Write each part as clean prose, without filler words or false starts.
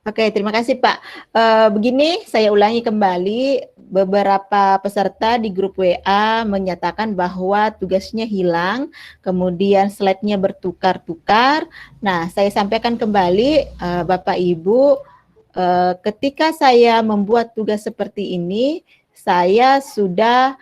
Oke, terima kasih Pak. Begini, saya ulangi kembali, beberapa peserta di grup WA menyatakan bahwa tugasnya hilang, kemudian slide-nya bertukar-tukar. Nah, saya sampaikan kembali, Bapak Ibu, ketika saya membuat tugas seperti ini, saya sudah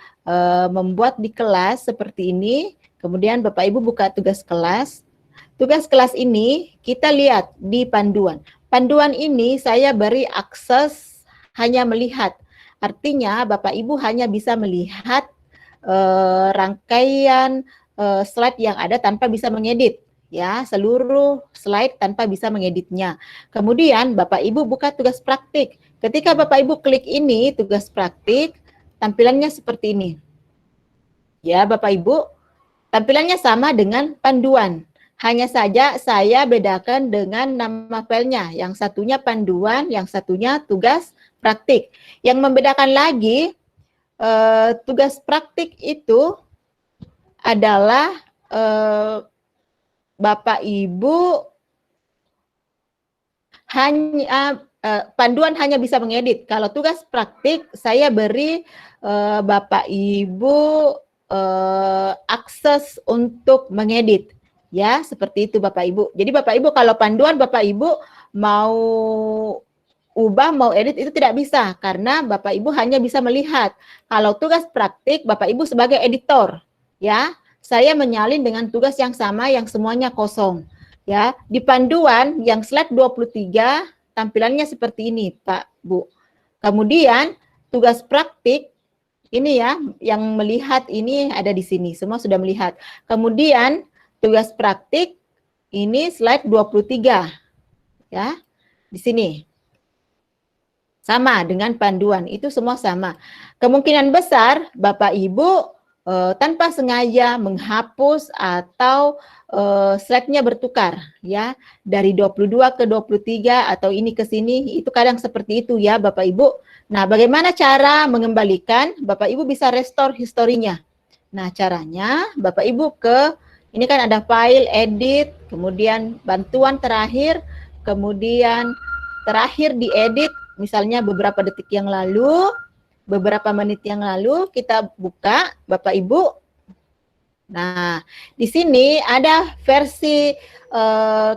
membuat di kelas seperti ini, kemudian Bapak Ibu buka tugas kelas. Tugas kelas ini kita lihat di panduan. Panduan ini saya beri akses hanya melihat. Artinya Bapak Ibu hanya bisa melihat rangkaian slide yang ada tanpa bisa mengedit. Ya, seluruh slide tanpa bisa mengeditnya. Kemudian Bapak Ibu buka tugas praktik. Ketika Bapak Ibu klik ini, tugas praktik, tampilannya seperti ini. Ya, Bapak Ibu, tampilannya sama dengan panduan. Hanya saja saya bedakan dengan nama filenya. Yang satunya panduan, yang satunya tugas praktik. Yang membedakan lagi, tugas praktik itu adalah Bapak Ibu hanya panduan hanya bisa mengedit. Kalau tugas praktik saya beri Bapak Ibu akses untuk mengedit. Ya, seperti itu Bapak Ibu. Jadi Bapak Ibu kalau panduan Bapak Ibu mau ubah, mau edit itu tidak bisa karena Bapak Ibu hanya bisa melihat. Kalau tugas praktik Bapak Ibu sebagai editor, ya. Saya menyalin dengan tugas yang sama yang semuanya kosong. Ya, di panduan yang slide 23 tampilannya seperti ini, Pak, Bu. Kemudian tugas praktik ini ya, yang melihat ini ada di sini, semua sudah melihat. Kemudian tugas praktik ini slide 23 ya. Di sini. Sama dengan panduan, itu semua sama. Kemungkinan besar Bapak Ibu tanpa sengaja menghapus atau slide-nya bertukar ya, dari 22 ke 23 atau ini ke sini, itu kadang seperti itu ya Bapak Ibu. Nah, bagaimana cara mengembalikan? Bapak Ibu bisa restore historinya. Nah, caranya Bapak Ibu ke, ini kan ada file, edit, kemudian bantuan terakhir, kemudian terakhir diedit, misalnya beberapa detik yang lalu, beberapa menit yang lalu, kita buka Bapak Ibu. Nah, di sini ada versi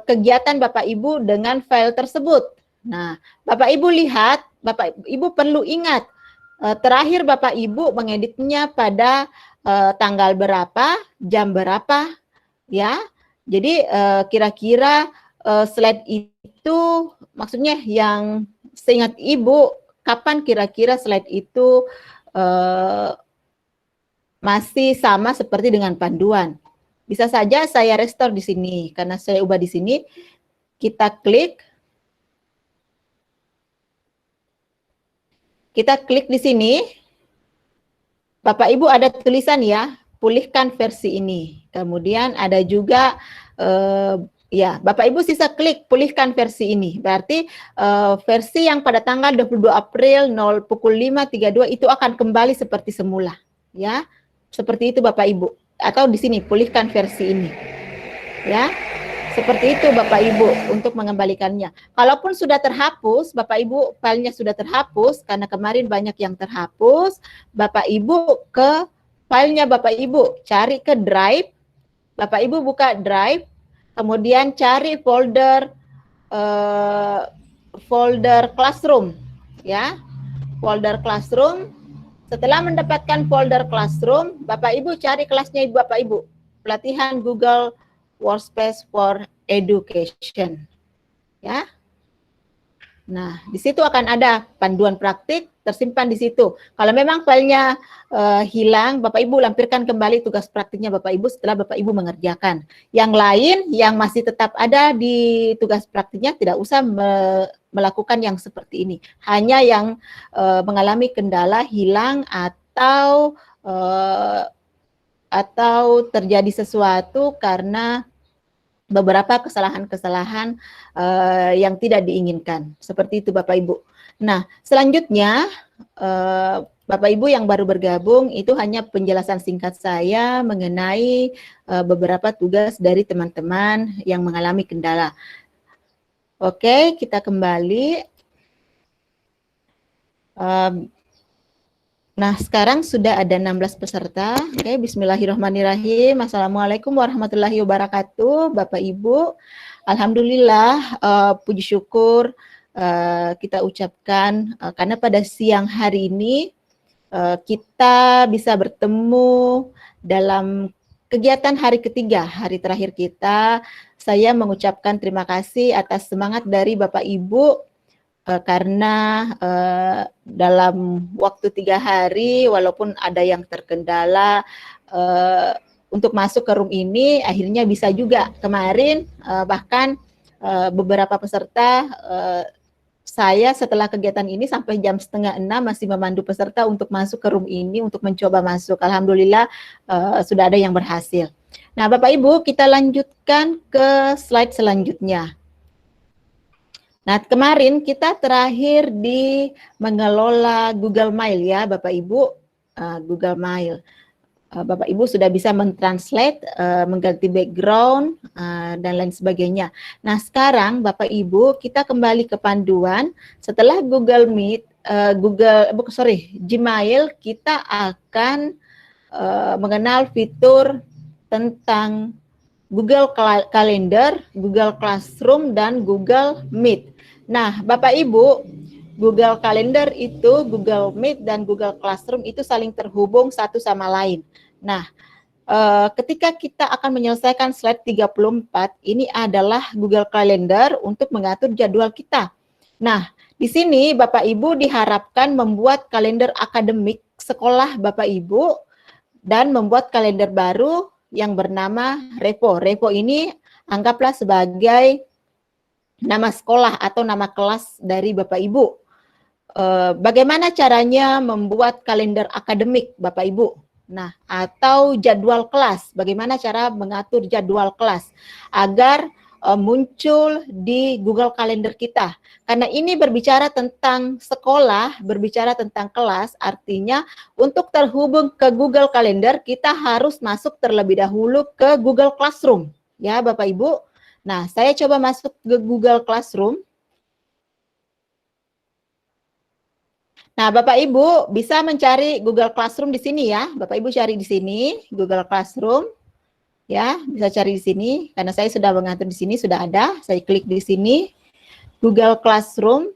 kegiatan Bapak Ibu dengan file tersebut. Nah, Bapak Ibu lihat, Bapak Ibu perlu ingat, terakhir Bapak Ibu mengeditnya pada tanggal berapa, jam berapa, ya. Jadi kira-kira slide itu maksudnya yang seingat Ibu, kapan kira-kira slide itu masih sama seperti dengan panduan. Bisa saja saya restore di sini, karena saya ubah di sini, kita klik di sini, Bapak Ibu ada tulisan ya, pulihkan versi ini. Kemudian ada juga ya, Bapak Ibu sisa klik pulihkan versi ini. Berarti versi yang pada tanggal 22 April pukul 5.32 itu akan kembali seperti semula, ya. Seperti itu Bapak Ibu. Atau di sini pulihkan versi ini. Ya. Seperti itu Bapak Ibu untuk mengembalikannya. Kalaupun sudah terhapus, Bapak Ibu filenya sudah terhapus karena kemarin banyak yang terhapus, Bapak Ibu ke filenya Bapak Ibu, cari ke drive, Bapak Ibu buka drive, kemudian cari folder folder classroom, ya, folder classroom. Setelah mendapatkan folder classroom, Bapak Ibu cari kelasnya Bapak Ibu, pelatihan Google Workspace for Education, ya. Nah, di situ akan ada panduan praktik tersimpan di situ. Kalau memang filenya hilang, Bapak Ibu lampirkan kembali tugas praktiknya Bapak Ibu setelah Bapak Ibu mengerjakan. Yang lain yang masih tetap ada di tugas praktiknya tidak usah melakukan yang seperti ini. Hanya yang mengalami kendala hilang atau terjadi sesuatu karena beberapa kesalahan-kesalahan yang tidak diinginkan. Seperti itu Bapak Ibu. Nah, selanjutnya Bapak Ibu yang baru bergabung, itu hanya penjelasan singkat saya mengenai beberapa tugas dari teman-teman yang mengalami kendala. Oke, kita kembali. Nah, sekarang sudah ada 16 peserta. Oke, bismillahirrahmanirrahim. Assalamualaikum warahmatullahi wabarakatuh, Bapak Ibu. Alhamdulillah, puji syukur kita ucapkan karena pada siang hari ini kita bisa bertemu dalam kegiatan hari ketiga, hari terakhir kita. Saya mengucapkan terima kasih atas semangat dari Bapak Ibu karena dalam waktu 3 hari, walaupun ada yang terkendala untuk masuk ke room ini, akhirnya bisa juga. Kemarin bahkan beberapa peserta, saya setelah kegiatan ini sampai jam 5:30 masih memandu peserta untuk masuk ke room ini, untuk mencoba masuk. Alhamdulillah sudah ada yang berhasil. Nah, Bapak Ibu, kita lanjutkan ke slide selanjutnya. Nah, kemarin kita terakhir di mengelola Google Mail ya, Bapak Ibu, Google Mail. Bapak Ibu sudah bisa mentranslate, mengganti background, dan lain sebagainya. Nah, sekarang Bapak Ibu kita kembali ke panduan. Setelah Google Meet, Gmail, kita akan mengenal fitur tentang Google Calendar, Google Classroom, dan Google Meet. Nah, Bapak Ibu, Google Calendar itu, Google Meet, dan Google Classroom itu saling terhubung satu sama lain. Nah, ketika kita akan menyelesaikan slide 34, ini adalah Google Calendar untuk mengatur jadwal kita. Nah, di sini Bapak Ibu diharapkan membuat kalender akademik sekolah Bapak Ibu dan membuat kalender baru yang bernama Repo. Repo ini anggaplah sebagai nama sekolah atau nama kelas dari Bapak Ibu. Bagaimana caranya membuat kalender akademik Bapak Ibu? Nah, atau jadwal kelas. Bagaimana cara mengatur jadwal kelas agar muncul di Google Calendar kita. Karena ini berbicara tentang sekolah, berbicara tentang kelas, artinya untuk terhubung ke Google Calendar kita harus masuk terlebih dahulu ke Google Classroom. Ya, Bapak Ibu. Nah, saya coba masuk ke Google Classroom. Nah, Bapak Ibu bisa mencari Google Classroom di sini ya. Bapak Ibu cari di sini Google Classroom. Ya, bisa cari di sini karena saya sudah mengatur di sini, sudah ada. Saya klik di sini Google Classroom.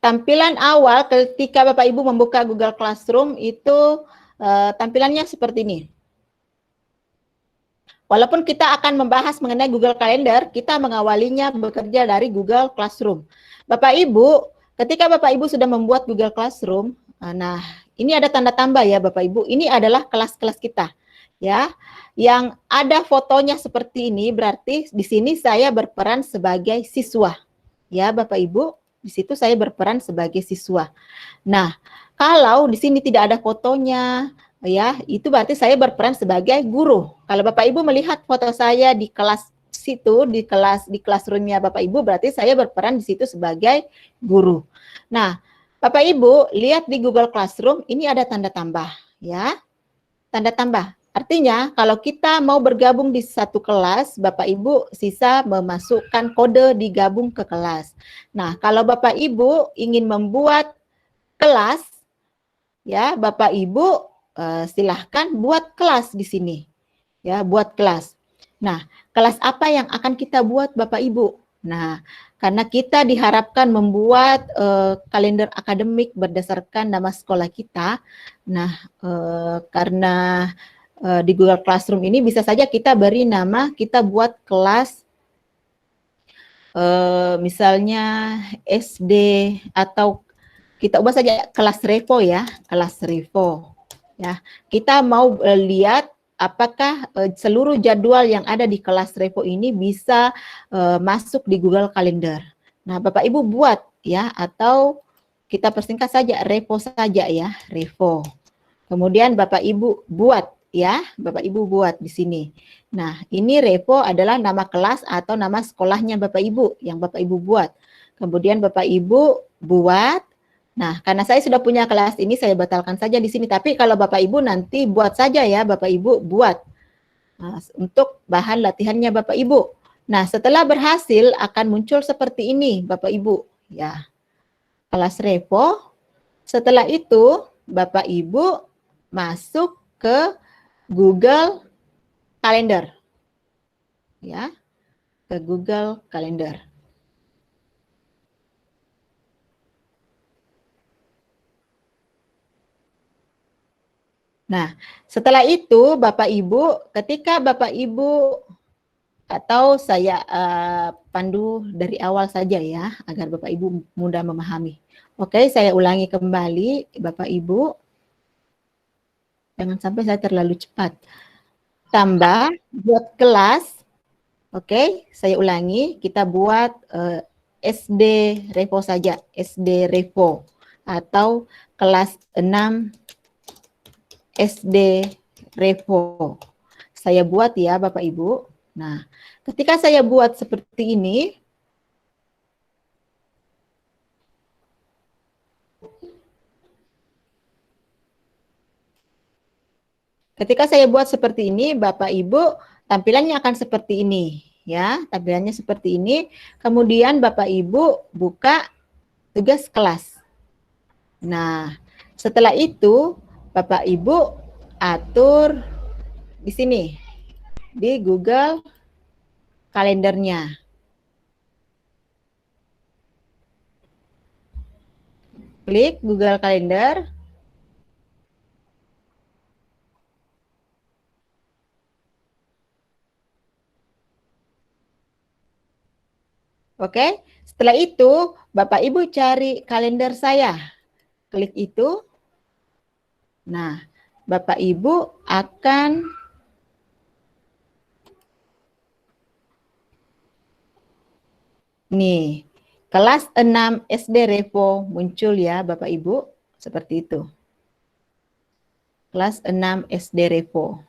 Tampilan awal ketika Bapak Ibu membuka Google Classroom itu tampilannya seperti ini. Walaupun kita akan membahas mengenai Google Calendar, kita mengawalinya bekerja dari Google Classroom. Bapak Ibu, ketika Bapak Ibu sudah membuat Google Classroom, nah ini ada tanda tambah ya Bapak Ibu, ini adalah kelas-kelas kita. Ya, yang ada fotonya seperti ini berarti di sini saya berperan sebagai siswa. Ya Bapak Ibu, di situ saya berperan sebagai siswa. Nah, kalau di sini tidak ada fotonya, ya, itu berarti saya berperan sebagai guru. Kalau Bapak Ibu melihat foto saya di kelas situ, di classroom-nya Bapak Ibu, berarti saya berperan di situ sebagai guru. Nah, Bapak Ibu lihat di Google Classroom ini ada tanda tambah, ya. Tanda tambah. Artinya kalau kita mau bergabung di satu kelas, Bapak Ibu sisa memasukkan kode digabung ke kelas. Nah, kalau Bapak Ibu ingin membuat kelas, ya Bapak Ibu silahkan buat kelas di sini. Ya, buat kelas. Nah, kelas apa yang akan kita buat Bapak Ibu? Nah, karena kita diharapkan membuat kalender akademik berdasarkan nama sekolah kita. Nah, karena di Google Classroom ini bisa saja kita beri nama, kita buat kelas misalnya SD atau kita ubah saja kelas Revo ya, kelas Revo. Ya, kita mau lihat apakah seluruh jadwal yang ada di kelas Revo ini bisa masuk di Google Calendar. Nah, Bapak Ibu buat ya, atau kita persingkat saja Revo saja ya, Revo. Kemudian Bapak Ibu buat ya, Bapak Ibu buat di sini. Nah, ini Revo adalah nama kelas atau nama sekolahnya Bapak Ibu yang Bapak Ibu buat. Kemudian Bapak Ibu buat. Nah, karena saya sudah punya kelas ini, saya batalkan saja di sini. Tapi kalau Bapak Ibu nanti buat saja ya, Bapak Ibu buat. untuk bahan latihannya Bapak Ibu. Nah, setelah berhasil akan muncul seperti ini Bapak Ibu, ya. Kelas Revo. Setelah itu Bapak Ibu masuk ke Google Calendar. Ya, ke Google Calendar. Nah, setelah itu Bapak Ibu, ketika Bapak Ibu atau saya pandu dari awal saja ya, agar Bapak Ibu mudah memahami. Oke, saya ulangi kembali Bapak Ibu. Jangan sampai saya terlalu cepat. Tambah buat kelas. Oke, saya ulangi, kita buat SD Revo saja, SD Revo atau kelas 6 SD Revo. Saya buat ya Bapak Ibu. Nah, ketika saya buat seperti ini, Bapak Ibu tampilannya akan seperti ini ya, tampilannya seperti ini. Kemudian Bapak Ibu buka tugas kelas. Nah, setelah itu Bapak Ibu atur di sini di Google Kalendernya. Klik Google Calendar. Oke, setelah itu Bapak Ibu cari kalender saya. Klik itu. Nah, Bapak Ibu akan nih, kelas 6 SD Revo muncul ya Bapak Ibu, seperti itu. Kelas 6 SD Revo.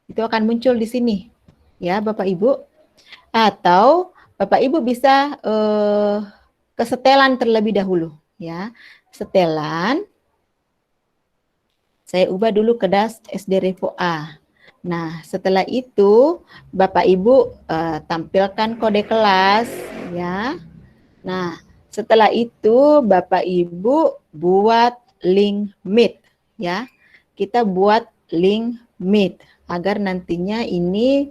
Itu akan muncul di sini ya Bapak Ibu. Atau Bapak Ibu bisa ke setelan terlebih dahulu ya. Setelan. Saya ubah dulu ke DAS SD Revo A. Nah, setelah itu Bapak Ibu tampilkan kode kelas ya. Nah, setelah itu Bapak Ibu buat link Meet ya. Kita buat link Meet agar nantinya ini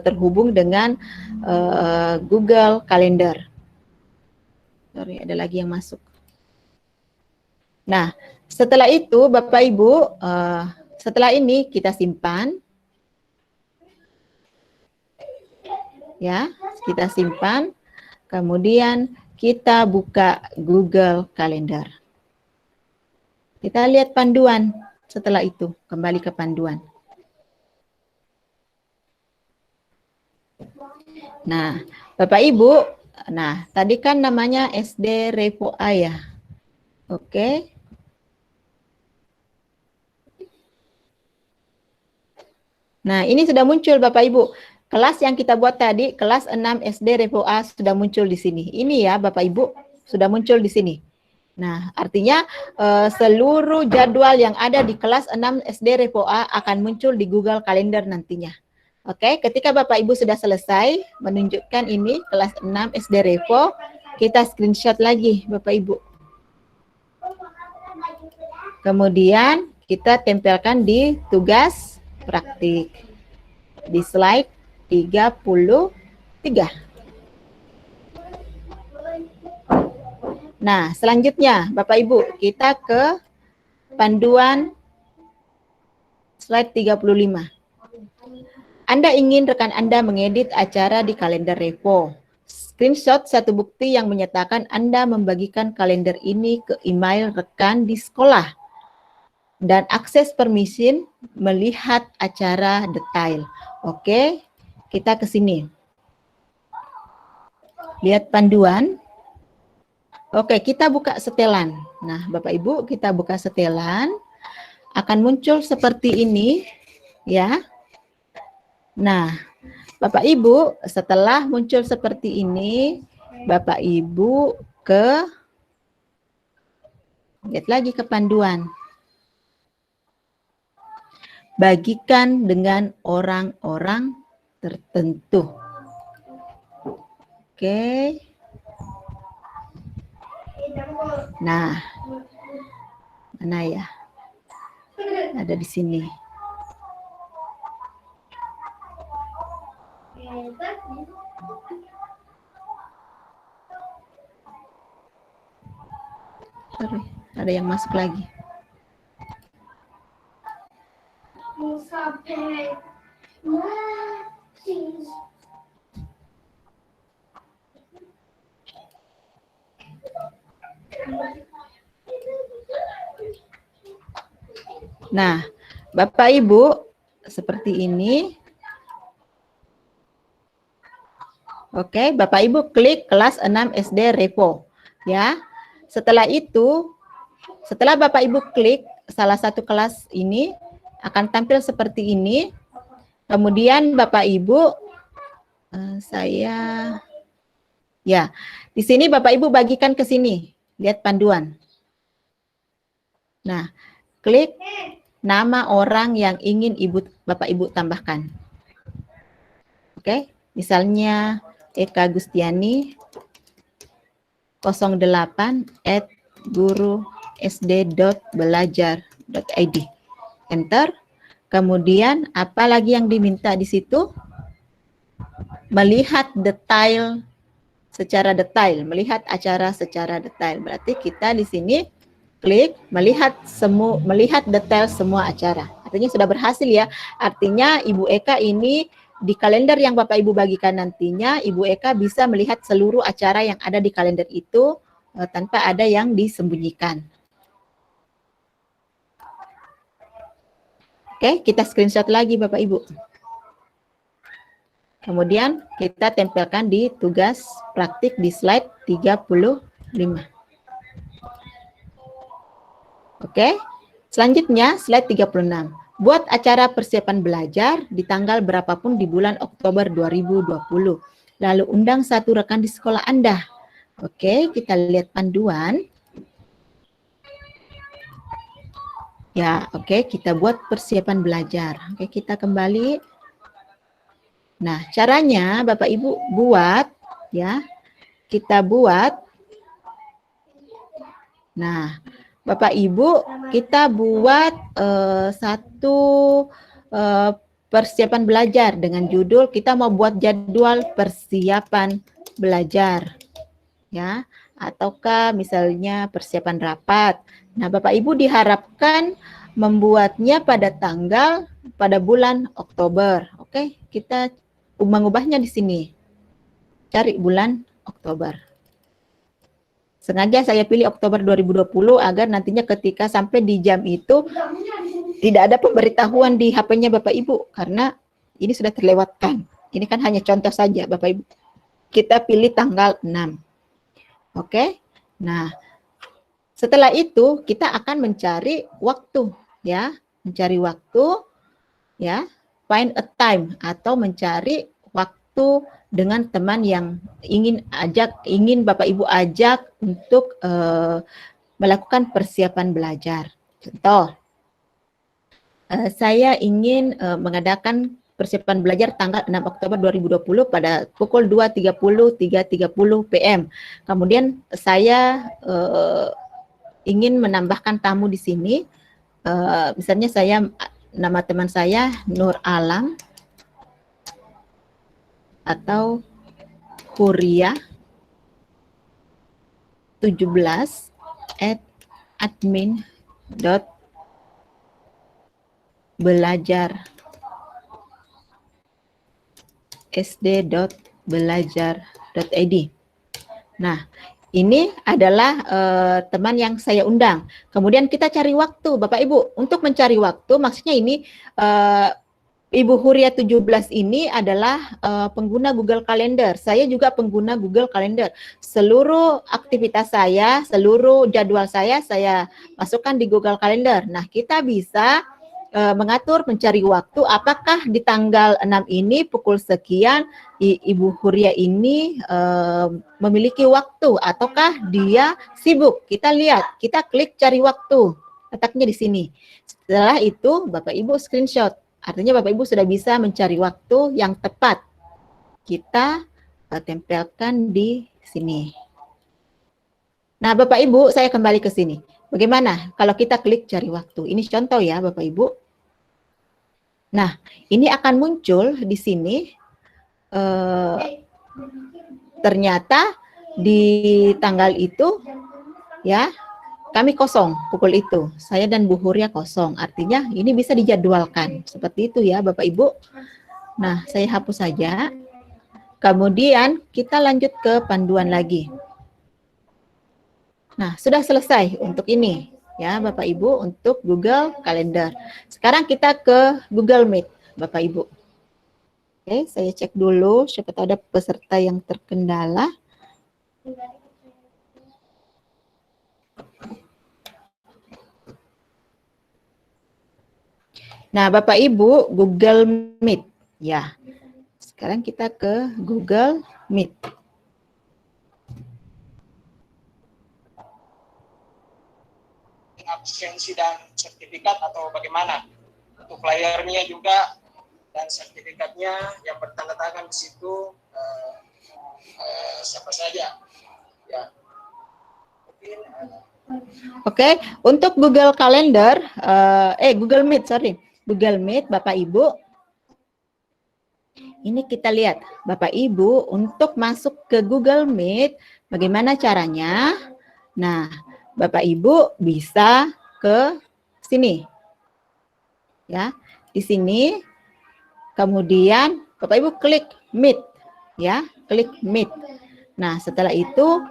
terhubung dengan Google Calendar. Sorry, ada lagi yang masuk. Nah, setelah itu Bapak Ibu, setelah ini kita simpan. Ya, kita simpan. Kemudian kita buka Google Calendar. Kita lihat panduan setelah itu, kembali ke panduan. Nah, Bapak Ibu, nah tadi kan namanya SD Revo A ya. Oke. Nah, ini sudah muncul Bapak Ibu. Kelas yang kita buat tadi, kelas 6 SD Revo A sudah muncul di sini. Ini ya Bapak Ibu, sudah muncul di sini. Nah, artinya seluruh jadwal yang ada di kelas 6 SD Revo A akan muncul di Google Calendar nantinya. Oke, ketika Bapak Ibu sudah selesai menunjukkan ini kelas 6 SD Revo, kita screenshot lagi Bapak Ibu. Kemudian kita tempelkan di tugas praktik di slide 33. Nah, selanjutnya Bapak Ibu, kita ke panduan slide 35. Anda ingin rekan Anda mengedit acara di kalender Revo. Screenshot satu bukti yang menyatakan Anda membagikan kalender ini ke email rekan di sekolah. Dan akses permission melihat acara detail. Oke, kita ke sini. Lihat panduan. Oke, kita buka setelan. Nah, Bapak Ibu, kita buka setelan. Akan muncul seperti ini, ya. Nah, Bapak Ibu, setelah muncul seperti ini, Bapak Ibu lihat lagi ke panduan. bagikan dengan orang-orang tertentu. Oke. Nah, mana ya? Ada di sini. Sorry, ada yang masuk lagi. Nah, Bapak Ibu, seperti ini. Oke, Bapak Ibu klik kelas 6 SD Repo. Ya. Setelah itu, setelah Bapak Ibu klik salah satu kelas ini, akan tampil seperti ini. Kemudian Bapak Ibu, di sini Bapak Ibu bagikan ke sini. Lihat panduan. Nah, klik nama orang yang ingin Bapak Ibu tambahkan. Oke, misalnya Eka Gustiani 08@gurusd.belajar.id. Enter. Kemudian apa lagi yang diminta di situ? Melihat detail secara detail, melihat acara secara detail. Berarti kita di sini klik melihat detail semua acara. Artinya sudah berhasil ya. Artinya Ibu Eka ini di kalender yang Bapak Ibu bagikan nantinya, Ibu Eka bisa melihat seluruh acara yang ada di kalender itu tanpa ada yang disembunyikan. Oke, kita screenshot lagi Bapak Ibu. Kemudian kita tempelkan di tugas praktik di slide 35. Oke, selanjutnya slide 36. Buat acara persiapan belajar di tanggal berapapun di bulan Oktober 2020. Lalu undang satu rekan di sekolah Anda. Oke, kita lihat panduan. Ya, oke, kita buat persiapan belajar. Oke, kita kembali. Nah, caranya Bapak Ibu buat, ya, kita buat. Nah, Bapak Ibu, kita buat satu persiapan belajar dengan judul kita mau buat jadwal persiapan belajar, ya, ataukah misalnya persiapan rapat. Nah, Bapak Ibu diharapkan membuatnya pada bulan Oktober. Oke, kita mengubahnya di sini. Cari bulan Oktober. Sengaja saya pilih Oktober 2020 agar nantinya ketika sampai di jam itu tidak ada pemberitahuan di HP-nya Bapak Ibu karena ini sudah terlewatkan. Ini kan hanya contoh saja Bapak Ibu. Kita pilih tanggal 6. Oke. Nah, setelah itu kita akan mencari waktu ya, mencari waktu ya, find a time atau mencari waktu dengan teman yang ingin Bapak Ibu ajak untuk melakukan persiapan belajar. Contoh, saya ingin mengadakan persiapan belajar tanggal 6 Oktober 2020 pada pukul 2.30, 3.30 PM. Kemudian saya ingin menambahkan tamu di sini. Misalnya nama teman saya Nur Alam atau Huria 17@admin.belajar.sd.belajar.id. Nah, ini adalah teman yang saya undang. Kemudian kita cari waktu, Bapak Ibu. Untuk mencari waktu, maksudnya ini Ibu Huria 17 ini adalah pengguna Google Calendar. Saya juga pengguna Google Calendar. Seluruh aktivitas saya, seluruh jadwal saya masukkan di Google Calendar. Nah, kita bisa mengatur, mencari waktu. Apakah di tanggal 6 ini pukul sekian Ibu Huria ini memiliki waktu ataukah dia sibuk? Kita lihat, kita klik cari waktu. letaknya di sini. Setelah itu Bapak Ibu screenshot. Artinya Bapak Ibu sudah bisa mencari waktu yang tepat. Kita tempelkan di sini. Nah, Bapak Ibu, saya kembali ke sini. Bagaimana kalau kita klik cari waktu? Ini contoh ya, Bapak Ibu. Nah, ini akan muncul di sini. Ternyata di tanggal itu, ya, kami kosong pukul itu. Saya dan Bu Huria kosong. Artinya ini bisa dijadwalkan. Seperti itu ya, Bapak Ibu. Nah, saya hapus saja. Kemudian kita lanjut ke panduan lagi. Nah, sudah selesai untuk ini ya Bapak Ibu untuk Google Calendar. Sekarang kita ke Google Meet Bapak Ibu. Oke, saya cek dulu siapa tahu ada peserta yang terkendala. Nah, Bapak Ibu Google Meet ya. Sekarang kita ke Google Meet. Absensi dan sertifikat atau bagaimana? Untuk layarnya juga dan sertifikatnya yang bertanda tangan di situ siapa saja? Ya. Mungkin Oke, untuk Google Calendar, Google Meet, Google Meet, Bapak Ibu. Ini kita lihat, Bapak Ibu, untuk masuk ke Google Meet, bagaimana caranya? Nah, Bapak Ibu bisa ke sini. Ya, di sini. Kemudian Bapak Ibu klik Meet, ya, klik Meet. Nah, setelah itu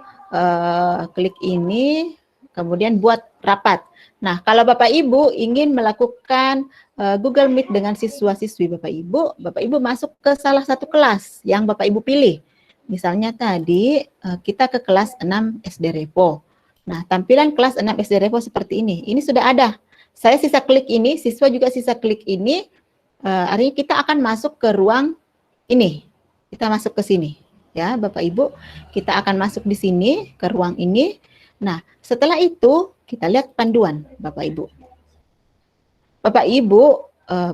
klik ini, kemudian buat rapat. Nah, kalau Bapak Ibu ingin melakukan Google Meet dengan siswa-siswi Bapak Ibu masuk ke salah satu kelas yang Bapak Ibu pilih. Misalnya tadi kita ke kelas 6 SD Repo. Nah, tampilan kelas 6 SD Repo seperti ini. Ini sudah ada. Saya sisa klik ini, siswa juga sisa klik ini. Artinya kita akan masuk ke ruang ini. Kita masuk ke sini. Ya, Bapak Ibu, kita akan masuk di sini, ke ruang ini. Nah, setelah itu, kita lihat panduan, Bapak Ibu. Bapak Ibu,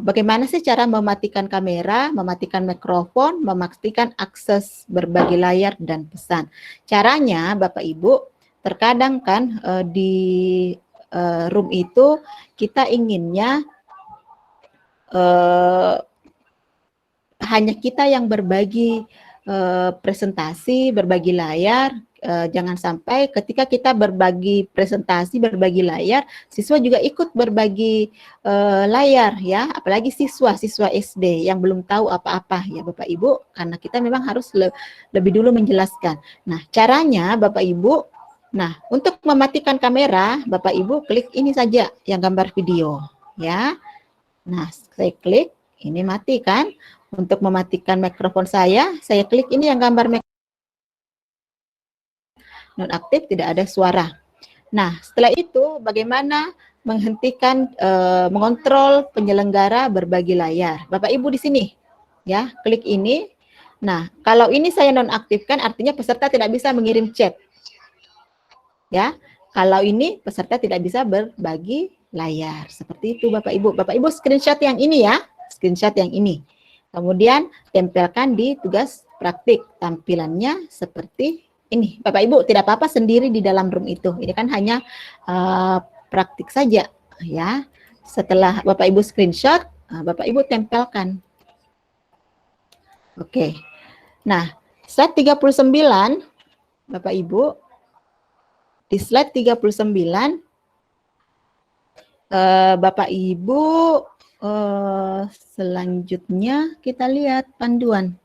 bagaimana sih cara mematikan kamera, mematikan mikrofon, memastikan akses berbagi layar dan pesan. Caranya, Bapak Ibu, terkadang kan di room itu kita inginnya hanya kita yang berbagi presentasi, berbagi layar. Jangan sampai ketika kita berbagi presentasi, berbagi layar, siswa juga ikut berbagi layar ya, apalagi siswa SD yang belum tahu apa-apa ya Bapak Ibu, karena kita memang harus lebih dulu menjelaskan. Nah, caranya Bapak Ibu, nah untuk mematikan kamera, Bapak Ibu klik ini saja yang gambar video ya. Nah, saya klik, ini mati kan? Untuk mematikan mikrofon saya klik ini yang gambar nonaktif, tidak ada suara. Nah, setelah itu bagaimana menghentikan, mengontrol penyelenggara berbagi layar. Bapak Ibu di sini, ya, klik ini. Nah, kalau ini saya nonaktifkan, artinya peserta tidak bisa mengirim chat. Ya, kalau ini peserta tidak bisa berbagi layar. Seperti itu Bapak Ibu. Bapak Ibu screenshot yang ini ya, screenshot yang ini. Kemudian tempelkan di tugas praktik. Tampilannya seperti ini. Bapak Ibu tidak apa-apa sendiri di dalam room itu. Ini kan hanya praktik saja ya. Setelah Bapak Ibu screenshot, Bapak Ibu tempelkan. Oke. Nah, slide 39 Bapak Ibu, di slide 39 Bapak Ibu, selanjutnya kita lihat panduan.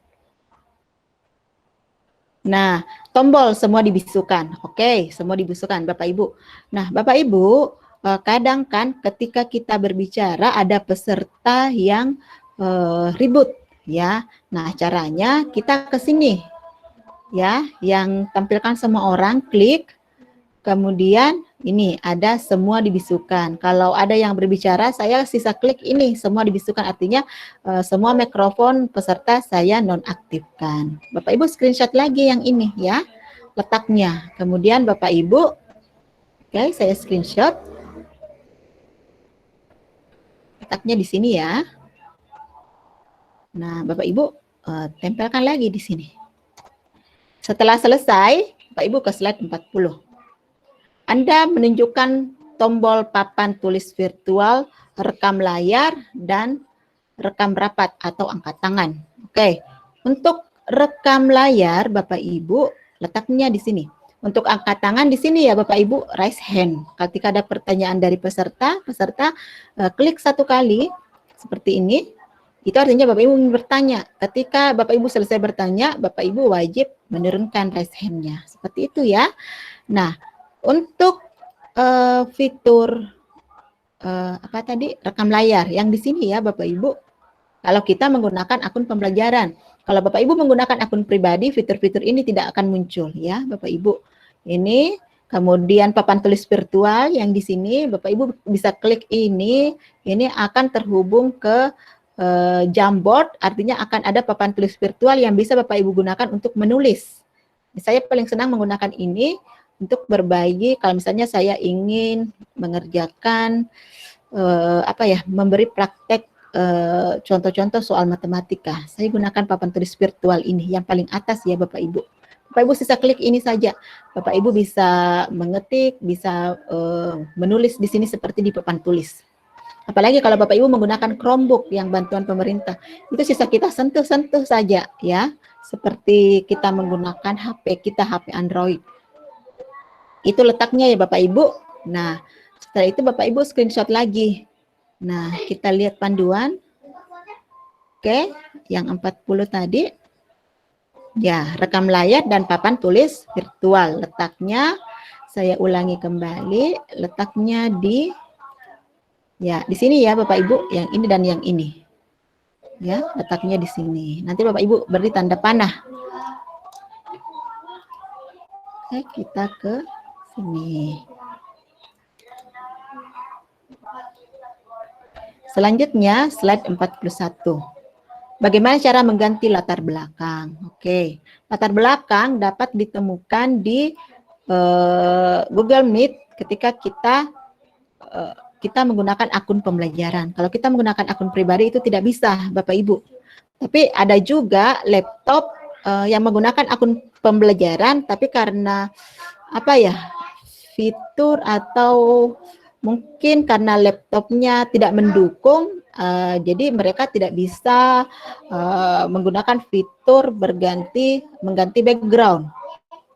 Nah, tombol semua dibisukan. Oke, semua dibisukan Bapak Ibu. Nah, Bapak Ibu, kadang kan ketika kita berbicara ada peserta yang ribut ya. Nah, caranya kita ke sini ya, yang tampilkan semua orang, klik. Kemudian ini ada semua dibisukan. Kalau ada yang berbicara, saya sisa klik ini semua dibisukan. Artinya semua mikrofon peserta saya nonaktifkan. Bapak Ibu screenshot lagi yang ini ya, letaknya. Kemudian Bapak Ibu, oke, saya screenshot. letaknya di sini ya. Nah, Bapak Ibu tempelkan lagi di sini. Setelah selesai, Bapak Ibu ke slide 40. Anda menunjukkan tombol papan tulis virtual, rekam layar, dan rekam rapat atau angkat tangan. Oke, untuk rekam layar Bapak Ibu letaknya di sini. Untuk angkat tangan di sini ya Bapak Ibu, raise hand. Ketika ada pertanyaan dari peserta klik satu kali seperti ini. Itu artinya Bapak Ibu ingin bertanya. Ketika Bapak Ibu selesai bertanya, Bapak Ibu wajib menurunkan raise hand-nya. Seperti itu ya. Nah, untuk fitur apa tadi, rekam layar yang di sini ya Bapak Ibu. Kalau kita menggunakan akun pembelajaran, kalau Bapak Ibu menggunakan akun pribadi, fitur-fitur ini tidak akan muncul ya Bapak Ibu. Ini kemudian papan tulis virtual yang di sini Bapak Ibu bisa klik ini akan terhubung ke Jamboard, artinya akan ada papan tulis virtual yang bisa Bapak Ibu gunakan untuk menulis. Saya paling senang menggunakan ini untuk berbagi kalau misalnya saya ingin mengerjakan memberi praktek contoh-contoh soal matematika. Saya gunakan papan tulis virtual ini yang paling atas ya Bapak Ibu. Bapak Ibu sisa klik ini saja. Bapak Ibu bisa mengetik, bisa menulis di sini seperti di papan tulis. Apalagi kalau Bapak Ibu menggunakan Chromebook yang bantuan pemerintah, itu sisa kita sentuh-sentuh saja ya, seperti kita menggunakan HP kita, HP Android. Itu letaknya ya Bapak Ibu. Nah, setelah itu Bapak Ibu screenshot lagi. Nah, kita lihat panduan. Oke, yang 40 tadi. Ya, rekam layar dan papan tulis virtual. Letaknya, saya ulangi kembali, letaknya di ya, di sini ya Bapak Ibu, yang ini dan yang ini. Ya, letaknya di sini. Nanti Bapak Ibu beri tanda panah. Oke, kita ke sini. Selanjutnya, slide 41. Bagaimana cara mengganti latar belakang? Oke, latar belakang dapat ditemukan di Google Meet ketika kita menggunakan akun pembelajaran. Kalau kita menggunakan akun pribadi itu tidak bisa, Bapak Ibu. Tapi ada juga laptop yang menggunakan akun pembelajaran, tapi karena fitur atau mungkin karena laptopnya tidak mendukung, jadi mereka tidak bisa menggunakan fitur mengganti background.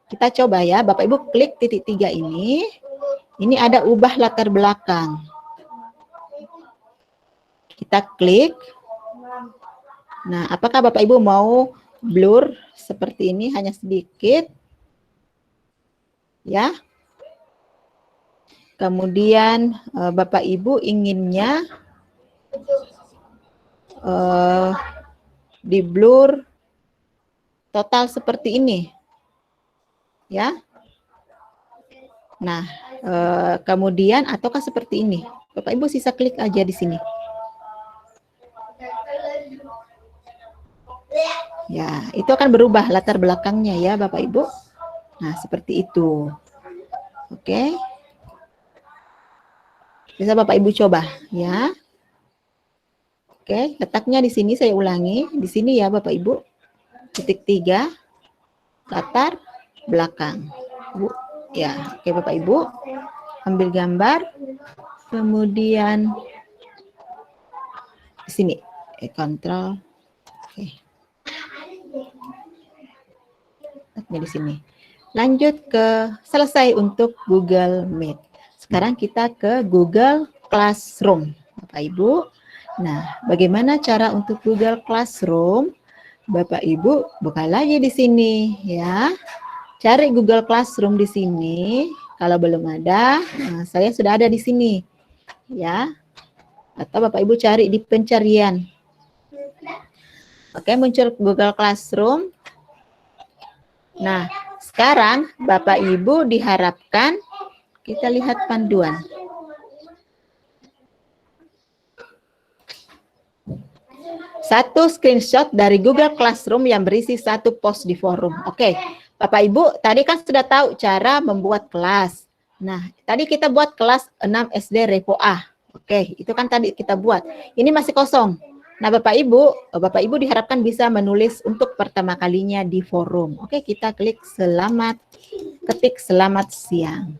Kita coba ya, Bapak Ibu klik titik 3 ini. Ini ada ubah latar belakang. Kita klik. Nah, apakah Bapak Ibu mau blur seperti ini hanya sedikit? Ya. Kemudian Bapak Ibu inginnya di blur total seperti ini. Ya. Nah, kemudian ataukah seperti ini? Bapak Ibu sisa klik aja di sini. Ya, itu akan berubah latar belakangnya ya Bapak Ibu. Nah, seperti itu. Oke. Bisa Bapak Ibu coba ya. Oke, letaknya di sini saya ulangi. Di sini ya Bapak Ibu. Titik 3 latar belakang. Bu. Ya, oke Bapak Ibu. Ambil gambar. Kemudian di sini kontrol. Oke. Di sini. Lanjut ke selesai untuk Google Meet. Sekarang kita ke Google Classroom, Bapak Ibu. Nah, bagaimana cara untuk Google Classroom? Bapak Ibu buka lagi di sini ya. Cari Google Classroom di sini. Kalau belum ada, nah, saya sudah ada di sini. Ya. Atau Bapak Ibu cari di pencarian. Oke, muncul Google Classroom. Nah, sekarang Bapak Ibu diharapkan kita lihat panduan. Satu screenshot dari Google Classroom yang berisi satu post di forum. Oke, Bapak Ibu tadi kan sudah tahu cara membuat kelas. Nah, tadi kita buat kelas 6 SD Repo A, Oke, itu kan tadi kita buat. Ini masih kosong. Nah, Bapak Ibu diharapkan bisa menulis untuk pertama kalinya di forum. Oke, kita klik ketik selamat siang.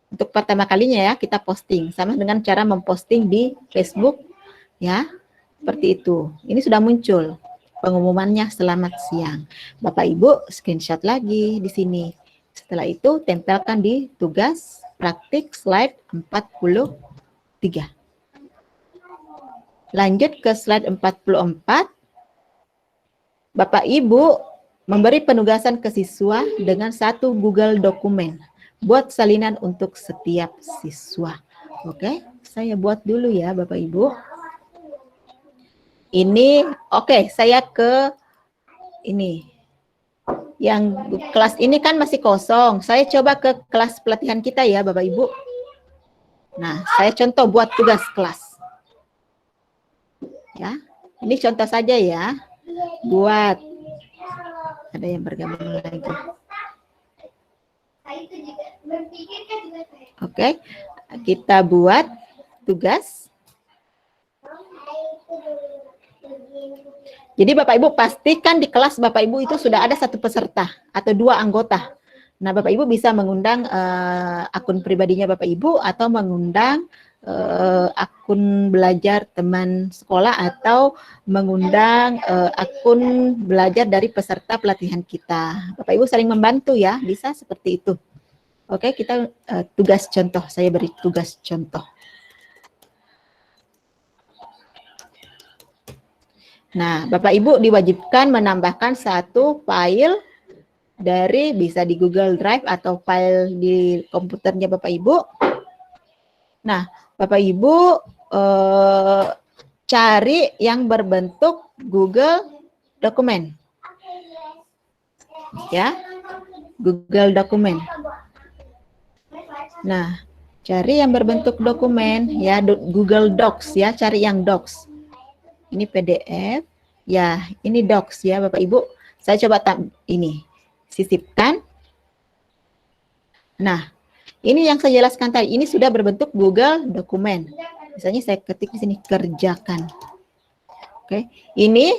Untuk pertama kalinya ya, kita posting. Sama dengan cara memposting di Facebook, ya. Seperti itu. Ini sudah muncul pengumumannya selamat siang. Bapak Ibu screenshot lagi di sini. Setelah itu tempelkan di tugas praktik slide 43. Lanjut ke slide 44. Bapak Ibu memberi penugasan ke siswa dengan satu Google dokumen. Buat salinan untuk setiap siswa. Oke, saya buat dulu ya Bapak Ibu. Ini, oke, saya ke ini. Yang kelas ini kan masih kosong. Saya coba ke kelas pelatihan kita ya Bapak Ibu. Nah, saya contoh buat tugas kelas. Ya, ini contoh saja ya. Buat. Ada yang bergabung lagi. Oke, kita buat tugas. Jadi Bapak Ibu pastikan di kelas Bapak Ibu itu sudah ada satu peserta atau 2 anggota. Nah, Bapak Ibu bisa mengundang akun pribadinya Bapak Ibu atau mengundang akun belajar teman sekolah atau mengundang akun belajar dari peserta pelatihan kita. Bapak Ibu saling membantu ya, bisa seperti itu. Oke, kita tugas contoh, saya beri tugas contoh. Nah, Bapak Ibu diwajibkan menambahkan satu file dari bisa di Google Drive atau file di komputernya Bapak Ibu. Nah, Bapak Ibu cari yang berbentuk Google Dokumen. Ya, Google Dokumen. Nah, cari yang berbentuk dokumen ya, Google Docs ya, cari yang Docs. Ini PDF, ya ini Docs ya Bapak Ibu. Saya coba ini, sisipkan. Nah, ini yang saya jelaskan tadi, ini sudah berbentuk Google Dokumen. Misalnya saya ketik di sini, kerjakan. Oke, ini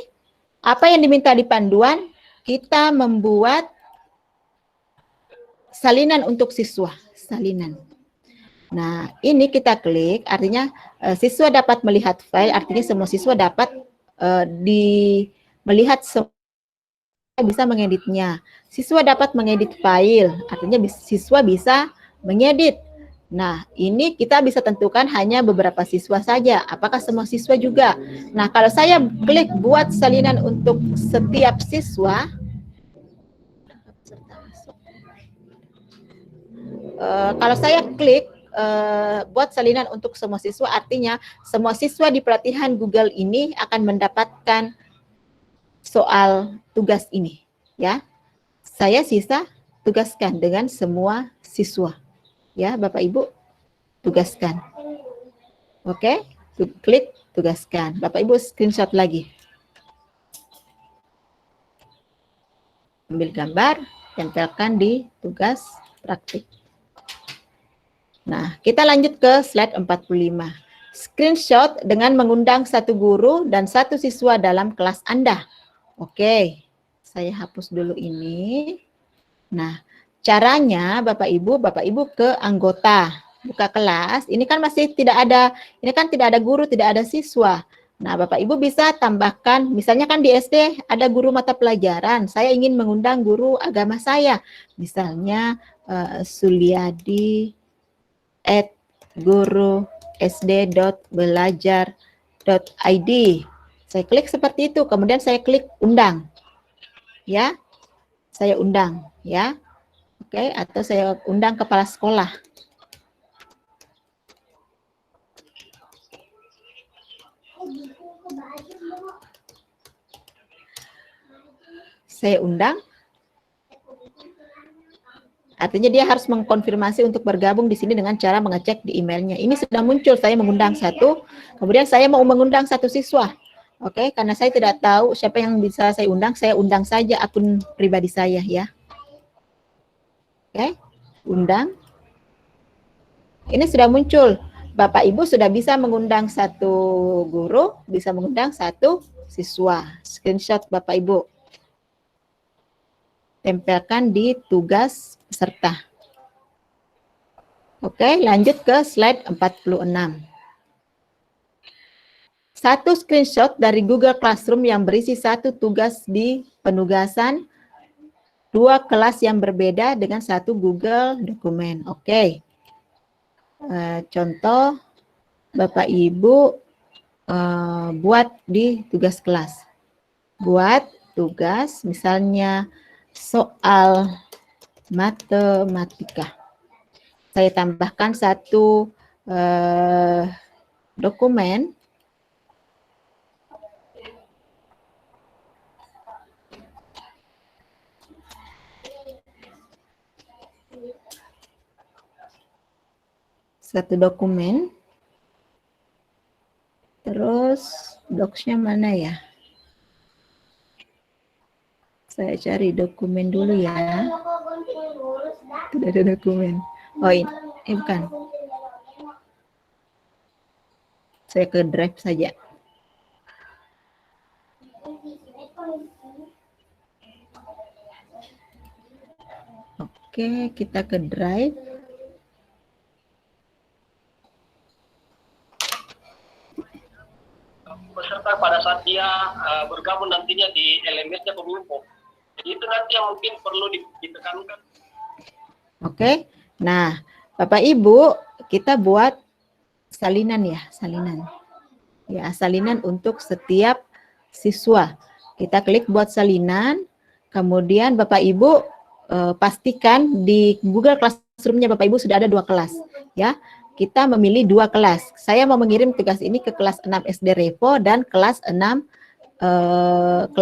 apa yang diminta di panduan, kita membuat salinan untuk siswa, salinan. Nah, ini kita klik, artinya siswa dapat melihat file, artinya semua siswa dapat melihat, bisa mengeditnya. Siswa dapat mengedit file, artinya siswa bisa mengedit. Nah, ini kita bisa tentukan hanya beberapa siswa saja. Apakah semua siswa juga? Nah, kalau saya klik buat salinan untuk setiap siswa, kalau saya klik buat salinan untuk semua siswa, artinya semua siswa di pelatihan Google ini akan mendapatkan soal tugas ini, ya. Saya sisa tugaskan dengan semua siswa, ya, Bapak Ibu tugaskan. Oke, klik tugaskan. Bapak Ibu screenshot lagi. Ambil gambar, tempelkan di tugas praktik. Nah, kita lanjut ke slide 45. Screenshot dengan mengundang satu guru dan satu siswa dalam kelas Anda. Oke, saya hapus dulu ini. Nah, caranya Bapak Ibu ke anggota, buka kelas. Ini kan masih tidak ada, ini kan tidak ada guru, tidak ada siswa. Nah, Bapak Ibu bisa tambahkan, misalnya kan di SD ada guru mata pelajaran. Saya ingin mengundang guru agama saya. Misalnya Suliadi @guru.sd.belajar.id. Saya klik seperti itu, kemudian saya klik undang. Ya. Saya undang, ya. Oke, atau saya undang kepala sekolah. Saya undang. Artinya dia harus mengkonfirmasi untuk bergabung di sini dengan cara mengecek di emailnya. Ini sudah muncul, saya mengundang satu, kemudian saya mau mengundang satu siswa. Oke, karena saya tidak tahu siapa yang bisa saya undang saja akun pribadi saya ya. Oke, undang. Ini sudah muncul. Bapak Ibu sudah bisa mengundang satu guru, bisa mengundang satu siswa. Screenshot Bapak Ibu. Tempelkan di tugas peserta. Oke, lanjut ke slide 46. Satu screenshot dari Google Classroom yang berisi satu tugas di penugasan dua kelas yang berbeda dengan satu Google dokumen. Oke. Contoh Bapak Ibu buat di tugas kelas. Buat tugas misalnya soal matematika. Saya tambahkan satu dokumen. Satu dokumen. Terus docs-nya mana ya? Saya cari dokumen dulu ya. Tidak ada dokumen. Oh ini bukan. Saya ke Drive saja. Oke, kita ke Drive. Peserta pada saat dia bergabung nantinya di elemennya Kominfo. Jadi itu nanti yang mungkin perlu ditekankan. Oke, nah Bapak Ibu kita buat salinan ya, salinan. Ya, salinan untuk setiap siswa. Kita klik buat salinan, kemudian Bapak Ibu pastikan di Google Classroom-nya Bapak Ibu sudah ada dua kelas. Ya, kita memilih dua kelas. Saya mau mengirim tugas ini ke kelas 6 SD Repo dan kelas 6,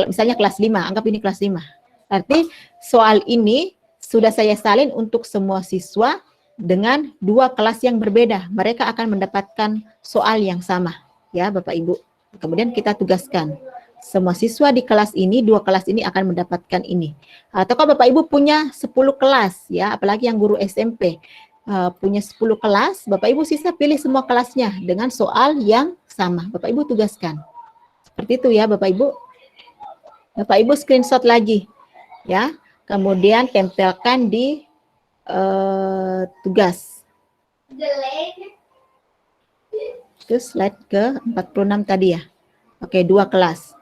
misalnya kelas 5, anggap ini kelas 5. Arti soal ini sudah saya salin untuk semua siswa dengan dua kelas yang berbeda. Mereka akan mendapatkan soal yang sama, ya Bapak Ibu. Kemudian kita tugaskan. Semua siswa di kelas ini, dua kelas ini akan mendapatkan ini. Atau kalau Bapak Ibu punya 10 kelas, ya, apalagi yang guru SMP, punya 10 kelas, Bapak Ibu sisa pilih semua kelasnya dengan soal yang sama. Bapak Ibu tugaskan. Seperti itu ya Bapak Ibu. Bapak Ibu screenshot lagi, ya. Kemudian tempelkan di tugas. Itu slide ke 46 tadi ya. Oke, dua kelas.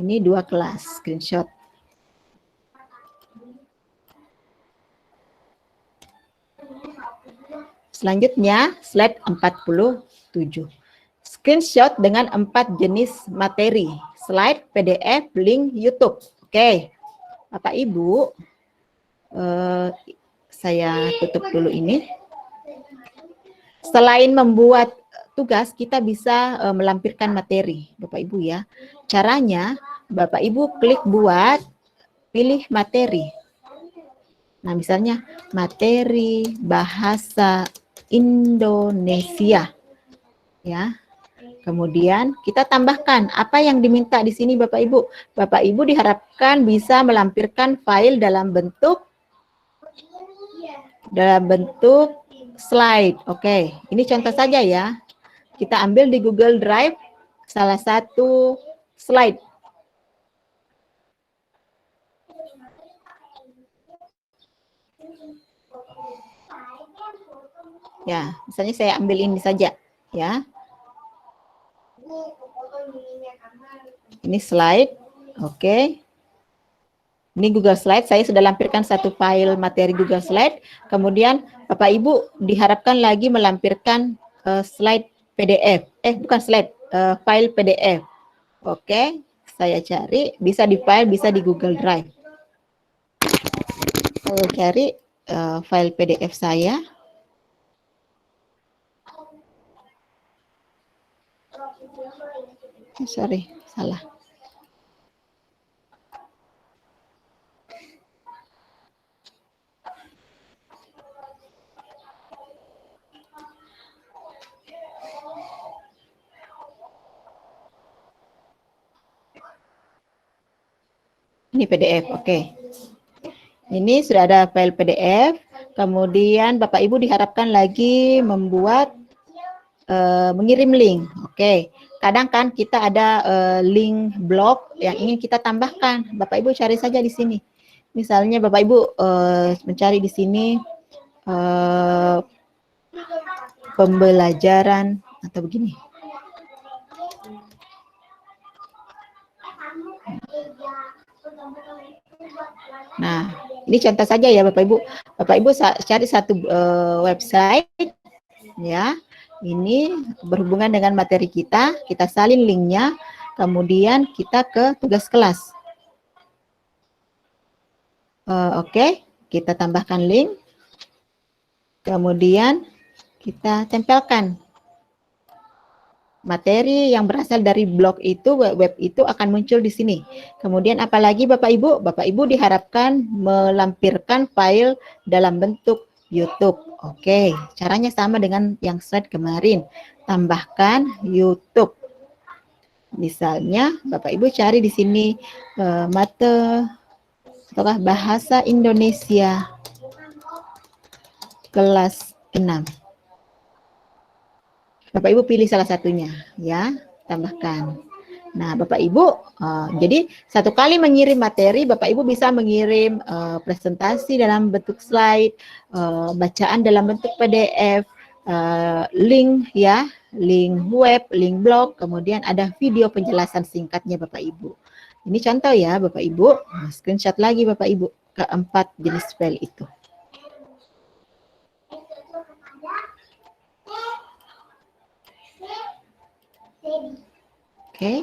Ini dua kelas, screenshot. Selanjutnya, slide 47. Screenshot dengan 4 jenis materi. Slide, PDF, link YouTube. Oke, Bapak Ibu, saya tutup dulu ini. Selain membuat tugas, kita bisa melampirkan materi, Bapak Ibu ya. Caranya, Bapak Ibu klik buat, pilih materi. Nah, misalnya materi bahasa Indonesia. Ya. Kemudian kita tambahkan apa yang diminta di sini Bapak Ibu. Bapak Ibu diharapkan bisa melampirkan file dalam bentuk slide. Oke, ini contoh saja ya. Kita ambil di Google Drive salah satu slide. Ya, misalnya saya ambil ini saja, ya. Ini slide, oke. Ini Google Slide, saya sudah lampirkan satu file materi Google Slide. Kemudian Bapak Ibu diharapkan lagi melampirkan slide PDF. Bukan slide, file PDF. Oke, saya cari, bisa di file, bisa di Google Drive. Saya cari file PDF saya. Sorry, salah. Ini PDF, oke. Ini sudah ada file PDF. Kemudian Bapak Ibu diharapkan lagi membuat mengirim link. Oke. Kadang kan kita ada link blog yang ingin kita tambahkan. Bapak Ibu cari saja di sini. Misalnya Bapak Ibu mencari di sini pembelajaran atau begini. Nah, ini contoh saja ya Bapak Ibu. Bapak Ibu cari satu website ya. Ini berhubungan dengan materi kita salin linknya, kemudian kita ke tugas kelas. Oke, kita tambahkan link, kemudian kita tempelkan. Materi yang berasal dari blog itu, web itu akan muncul di sini. Kemudian apalagi Bapak Ibu diharapkan melampirkan file dalam bentuk YouTube. Oke, caranya sama dengan yang slide kemarin. Tambahkan YouTube. Misalnya Bapak Ibu cari di sini mata ataukah bahasa Indonesia kelas 6. Bapak Ibu pilih salah satunya ya, tambahkan. Nah, Bapak Ibu jadi satu kali mengirim materi, Bapak Ibu bisa mengirim presentasi dalam bentuk slide, bacaan dalam bentuk PDF, link ya, link web, link blog, kemudian ada video penjelasan singkatnya Bapak Ibu. Ini contoh ya Bapak Ibu, screenshot lagi Bapak Ibu keempat jenis file itu. Oke.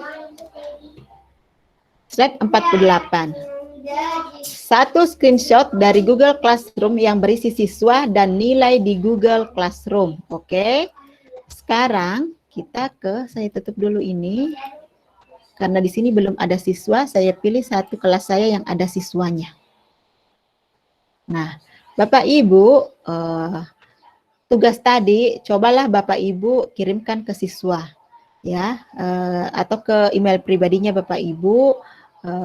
Slide 48. Satu screenshot dari Google Classroom yang berisi siswa dan nilai di Google Classroom. Oke. Sekarang kita saya tutup dulu ini. Karena di sini belum ada siswa, saya pilih satu kelas saya yang ada siswanya. Nah, Bapak Ibu, tugas tadi cobalah Bapak Ibu kirimkan ke siswa. Ya, atau ke email pribadinya Bapak Ibu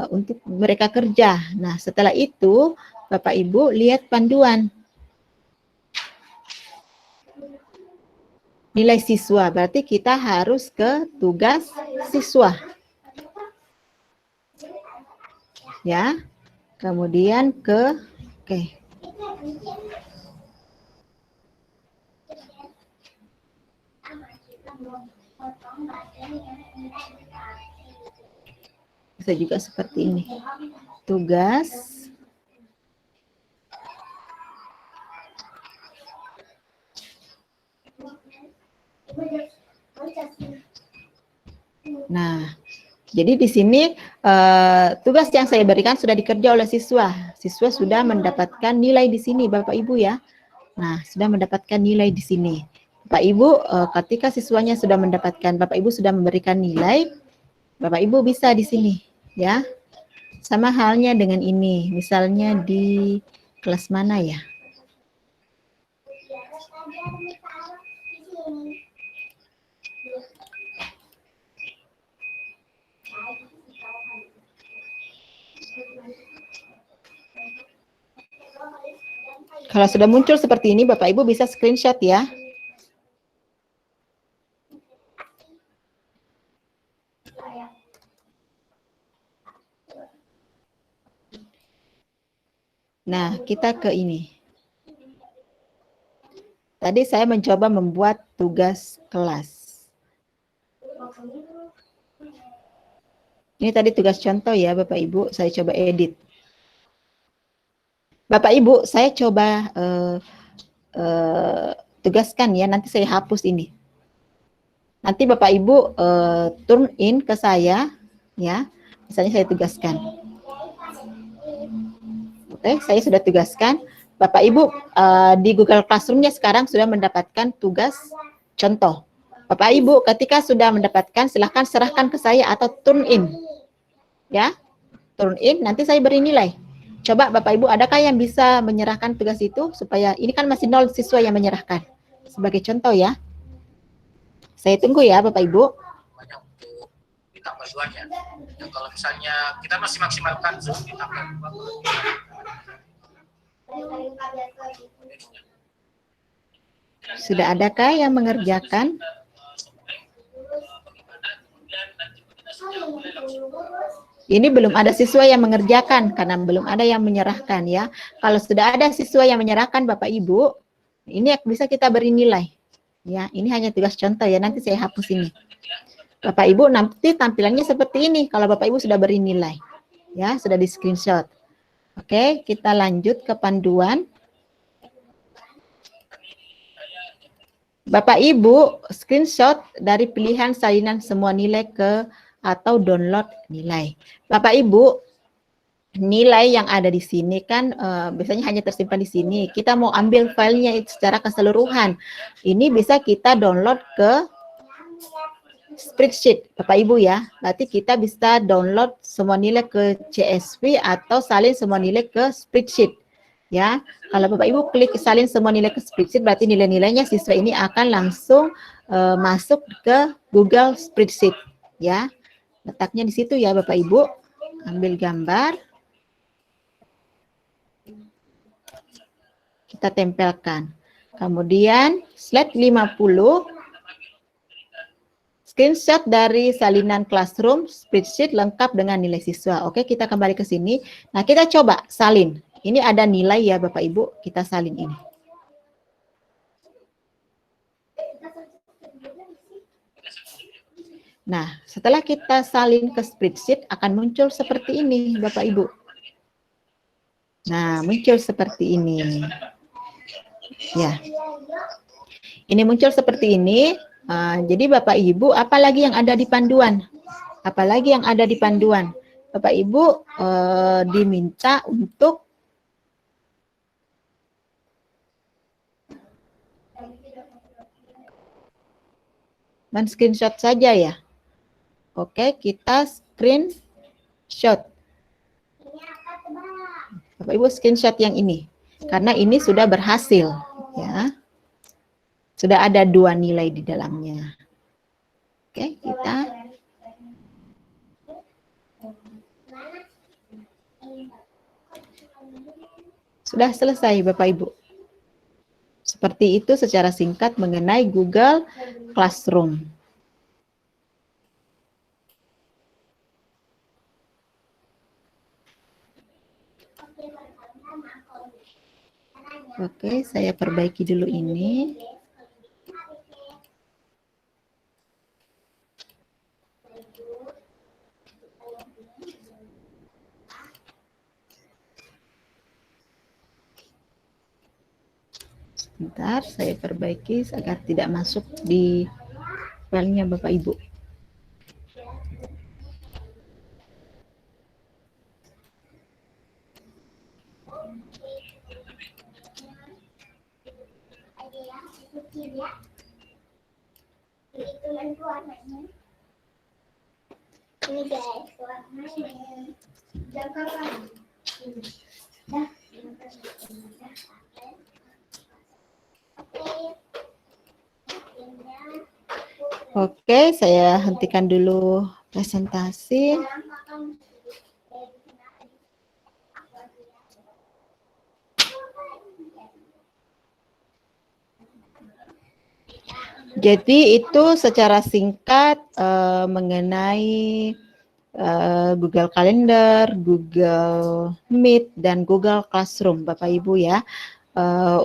untuk mereka kerja. Nah, setelah itu Bapak Ibu lihat panduan nilai siswa. Berarti kita harus ke tugas siswa. Ya. Kemudian oke. Bisa juga seperti ini. Tugas Nah, jadi di sini tugas yang saya berikan sudah dikerja oleh siswa. Siswa sudah mendapatkan nilai di sini, Bapak Ibu ya. Nah, sudah mendapatkan nilai di sini. Bapak Ibu, ketika siswanya sudah mendapatkan, Bapak Ibu sudah memberikan nilai, Bapak Ibu bisa di sini, ya. Sama halnya dengan ini, misalnya di kelas mana ya? Kalau sudah muncul seperti ini, Bapak Ibu bisa screenshot ya. Nah, kita ke ini. Tadi saya mencoba membuat tugas kelas. Ini tadi tugas contoh ya, Bapak Ibu. Saya coba edit. Bapak Ibu, saya coba tugaskan ya. Nanti saya hapus ini. Nanti Bapak Ibu turn in ke saya, ya. Misalnya saya tugaskan. Oke, saya sudah tugaskan. Bapak Ibu di Google Classroom-nya sekarang sudah mendapatkan tugas contoh. Bapak Ibu ketika sudah mendapatkan, silahkan serahkan ke saya atau turn in. Ya, turn in, nanti saya beri nilai. Coba Bapak Ibu, adakah yang bisa menyerahkan tugas itu supaya ini kan masih 0 siswa yang menyerahkan. Sebagai contoh ya. Saya tunggu ya Bapak Ibu. Banyak untuk ditambah duanya. Ya, kalau misalnya kita masih maksimalkan Zoom ditambah 2. Sudah adakah yang mengerjakan? Ini belum ada siswa yang mengerjakan karena belum ada yang menyerahkan ya. Kalau sudah ada siswa yang menyerahkan Bapak Ibu, ini bisa kita beri nilai. Ya, ini hanya tugas contoh ya. Nanti saya hapus ini. Bapak Ibu nanti tampilannya seperti ini kalau Bapak Ibu sudah beri nilai. Ya, sudah di screenshot. Oke, kita lanjut ke panduan. Bapak Ibu screenshot dari pilihan salinan semua nilai ke atau download nilai. Bapak Ibu, nilai yang ada di sini kan biasanya hanya tersimpan di sini. Kita mau ambil filenya secara keseluruhan. Ini bisa kita download ke spreadsheet, Bapak Ibu ya. Berarti kita bisa download semua nilai ke CSV atau salin semua nilai ke spreadsheet. Ya, kalau Bapak Ibu klik salin semua nilai ke spreadsheet, berarti nilai-nilainya siswa ini akan langsung masuk ke Google Spreadsheet. Ya, letaknya di situ ya Bapak Ibu. Ambil gambar. Kita tempelkan. Kemudian slide 50, screenshot dari salinan classroom spreadsheet lengkap dengan nilai siswa. Oke, kita kembali ke sini. Nah, kita coba salin. Ini ada nilai ya Bapak Ibu, kita salin ini. Nah, setelah kita salin ke spreadsheet akan muncul seperti ini Bapak Ibu. Nah, muncul seperti ini. Ya. Ini muncul seperti ini. Jadi Bapak Ibu, apalagi yang ada di panduan? Apalagi yang ada di panduan? Bapak Ibu diminta untuk men-screenshot saja ya. Oke, kita screenshot. Bapak Ibu screenshot yang ini. Karena ini sudah berhasil ya. Sudah ada 2 nilai di dalamnya. Oke, kita sudah selesai Bapak Ibu. Seperti itu secara singkat mengenai Google Classroom. Oke, saya perbaiki dulu ini. Sebentar, saya perbaiki agar tidak masuk di filenya Bapak Ibu. Ini guys, warnanya. Oke, saya hentikan dulu presentasi. Jadi itu secara singkat mengenai Google Calendar, Google Meet, dan Google Classroom, Bapak Ibu ya.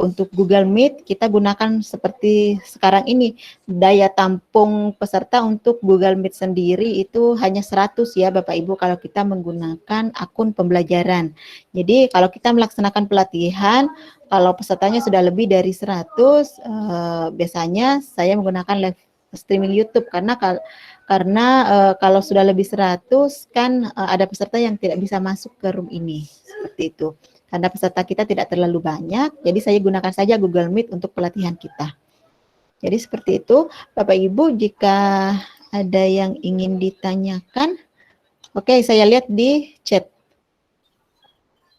Untuk Google Meet kita gunakan seperti sekarang ini, daya tampung peserta untuk Google Meet sendiri itu hanya 100 ya Bapak Ibu kalau kita menggunakan akun pembelajaran. Jadi kalau kita melaksanakan pelatihan, kalau pesertanya sudah lebih dari 100, biasanya saya menggunakan live streaming YouTube karena kalau sudah lebih 100 kan ada peserta yang tidak bisa masuk ke room ini, seperti itu. Karena peserta kita tidak terlalu banyak, jadi saya gunakan saja Google Meet untuk pelatihan kita. Jadi seperti itu, Bapak Ibu, jika ada yang ingin ditanyakan, oke, saya lihat di chat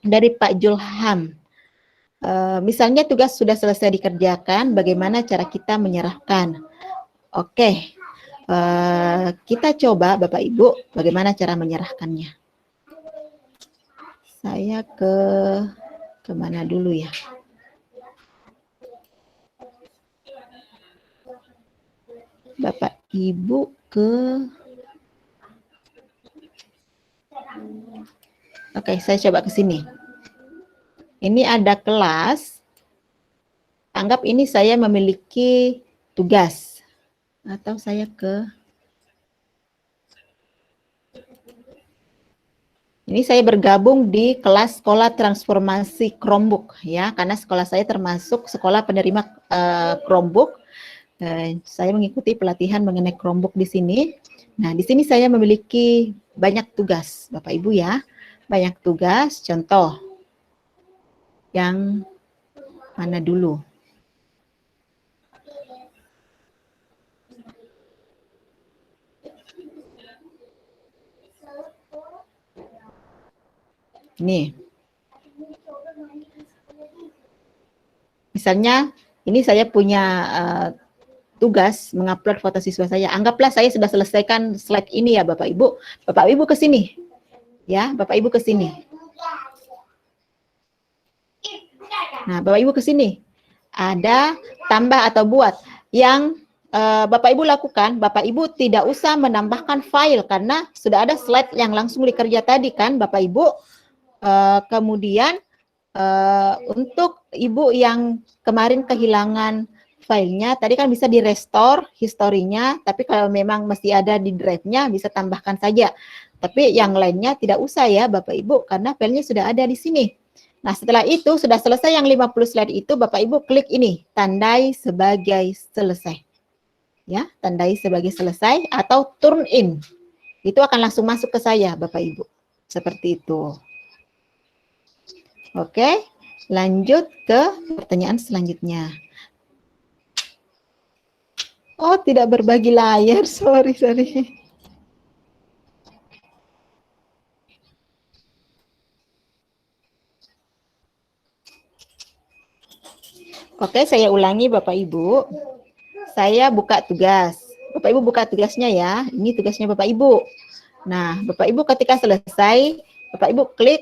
dari Pak Julham. Misalnya tugas sudah selesai dikerjakan, bagaimana cara kita menyerahkan? Oke, kita coba Bapak Ibu, bagaimana cara menyerahkannya. Saya kemana dulu ya? Bapak Ibu ke Oke, saya coba ke sini. Ini ada kelas. Anggap ini saya memiliki tugas. Atau saya ke... Ini saya bergabung di kelas sekolah transformasi Chromebook ya, karena sekolah saya termasuk sekolah penerima Chromebook. Saya mengikuti pelatihan mengenai Chromebook di sini. Nah, di sini saya memiliki banyak tugas, Bapak Ibu ya. Banyak tugas, contoh. Yang mana dulu? Nih. Misalnya, ini saya punya tugas mengupload foto siswa saya. Anggaplah saya sudah selesaikan slide ini ya Bapak Ibu. Bapak Ibu ke sini. Ya, Bapak Ibu ke sini. Nah, Bapak Ibu ke sini. Ada tambah atau buat. Yang Bapak Ibu lakukan, Bapak Ibu tidak usah menambahkan file karena sudah ada slide yang langsung dikerja tadi kan Bapak Ibu. Kemudian untuk Ibu yang kemarin kehilangan filenya, tadi kan bisa di-restore historinya, tapi kalau memang masih ada di drive-nya, bisa tambahkan saja. Tapi yang lainnya tidak usah ya Bapak Ibu, karena filenya sudah ada di sini. Nah, setelah itu, sudah selesai yang 50 slide itu, Bapak Ibu klik ini, tandai sebagai selesai. Ya, tandai sebagai selesai, atau turn in. Itu akan langsung masuk ke saya, Bapak Ibu. Seperti itu. Oke, lanjut ke pertanyaan selanjutnya. Oh, tidak berbagi layar, sorry. Oke, saya ulangi Bapak Ibu. Saya buka tugas. Bapak Ibu buka tugasnya ya. Ini tugasnya Bapak Ibu. Nah, Bapak Ibu ketika selesai, Bapak Ibu klik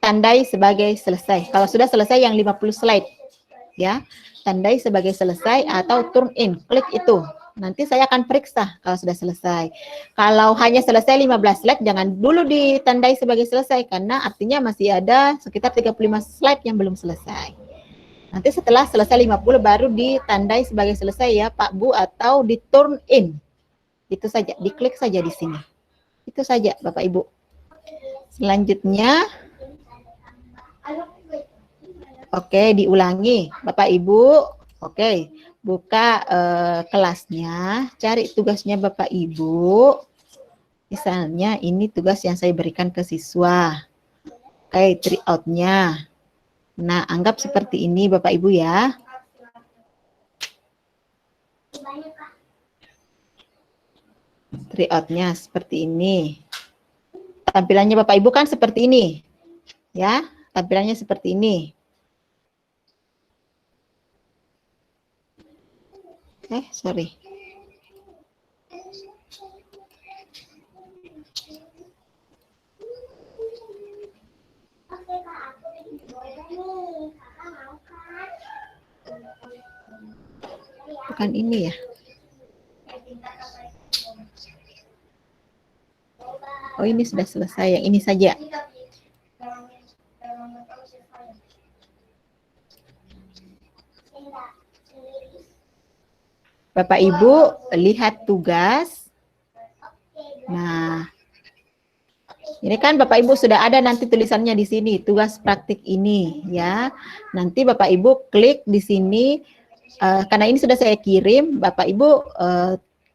tandai sebagai selesai. Kalau sudah selesai yang 50 slide. Ya, tandai sebagai selesai atau turn in. Klik itu. Nanti saya akan periksa kalau sudah selesai. Kalau hanya selesai 15 slide, jangan dulu ditandai sebagai selesai, karena artinya masih ada sekitar 35 slide yang belum selesai. Nanti setelah selesai 50 baru ditandai sebagai selesai ya Pak Bu, atau di turn in. Itu saja, diklik saja di sini. Itu saja Bapak Ibu. Selanjutnya, oke, diulangi Bapak Ibu. Oke, buka kelasnya, cari tugasnya Bapak Ibu. Misalnya ini tugas yang saya berikan ke siswa. Oke, try out-nya. Nah, anggap seperti ini Bapak Ibu ya. Try out-nya seperti ini. Tampilannya Bapak Ibu kan seperti ini. Ya, tampilannya seperti ini. Sorry. Bukan ini ya. Oh, ini sudah selesai. Yang ini saja. Bapak Ibu lihat tugas. Nah, ini kan Bapak Ibu sudah ada nanti tulisannya di sini, tugas praktik ini ya. Nanti Bapak Ibu klik di sini, karena ini sudah saya kirim, Bapak Ibu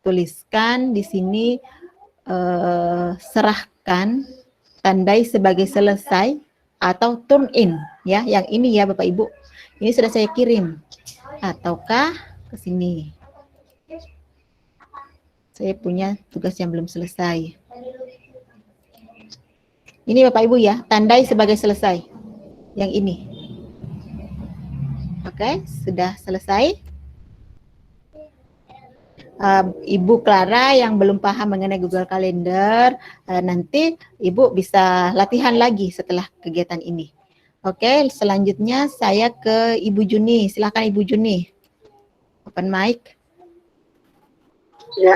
tuliskan di sini, serahkan, tandai sebagai selesai, atau turn in ya. Yang ini ya Bapak Ibu, ini sudah saya kirim. Ataukah ke sini. Saya punya tugas yang belum selesai. Ini Bapak Ibu ya, tandai sebagai selesai. Yang ini. Oke, sudah selesai. Ibu Clara yang belum paham mengenai Google Calendar, nanti Ibu bisa latihan lagi setelah kegiatan ini. Oke, selanjutnya saya ke Ibu Juni. Silakan Ibu Juni. Open mic. Ya.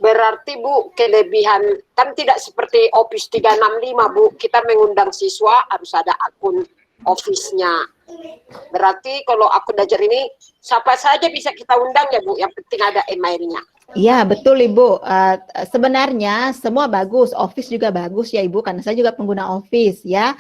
Berarti Bu, kelebihan kan tidak seperti Office 365 Bu, kita mengundang siswa harus ada akun Office-nya. Berarti kalau akun Dajar ini siapa saja bisa kita undang ya Bu, yang penting ada emailnya. Iya, betul Ibu. Sebenarnya semua bagus, Office juga bagus ya Ibu, karena saya juga pengguna Office ya.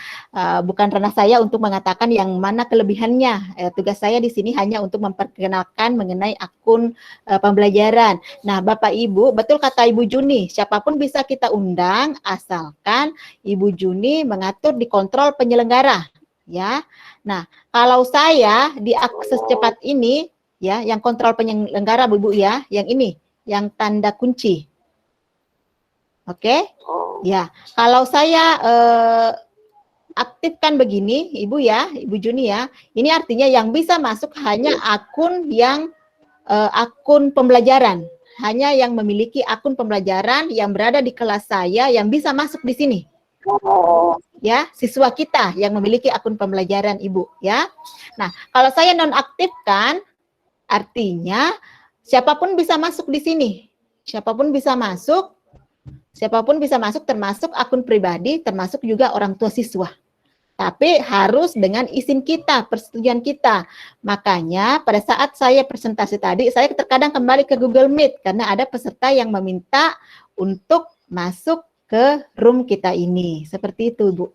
Bukan ranah saya untuk mengatakan yang mana kelebihannya. Tugas saya di sini hanya untuk memperkenalkan mengenai akun pembelajaran. Nah, Bapak Ibu, betul kata Ibu Juni, siapapun bisa kita undang asalkan Ibu Juni mengatur di kontrol penyelenggara ya. Nah, kalau saya di akses cepat ini ya, yang kontrol penyelenggara Bu ya, yang ini yang tanda kunci. Oke? Ya, kalau saya aktifkan begini, Ibu ya, Ibu Juni ya, ini artinya yang bisa masuk hanya akun yang akun pembelajaran. Hanya yang memiliki akun pembelajaran yang berada di kelas saya yang bisa masuk di sini. Ya, siswa kita yang memiliki akun pembelajaran Ibu ya. Nah, kalau saya nonaktifkan artinya siapapun bisa masuk di sini. Siapapun bisa masuk termasuk akun pribadi, termasuk juga orang tua siswa. Tapi harus dengan izin kita, persetujuan kita. Makanya pada saat saya presentasi tadi, saya terkadang kembali ke Google Meet karena ada peserta yang meminta untuk masuk ke room kita ini. Seperti itu, Bu.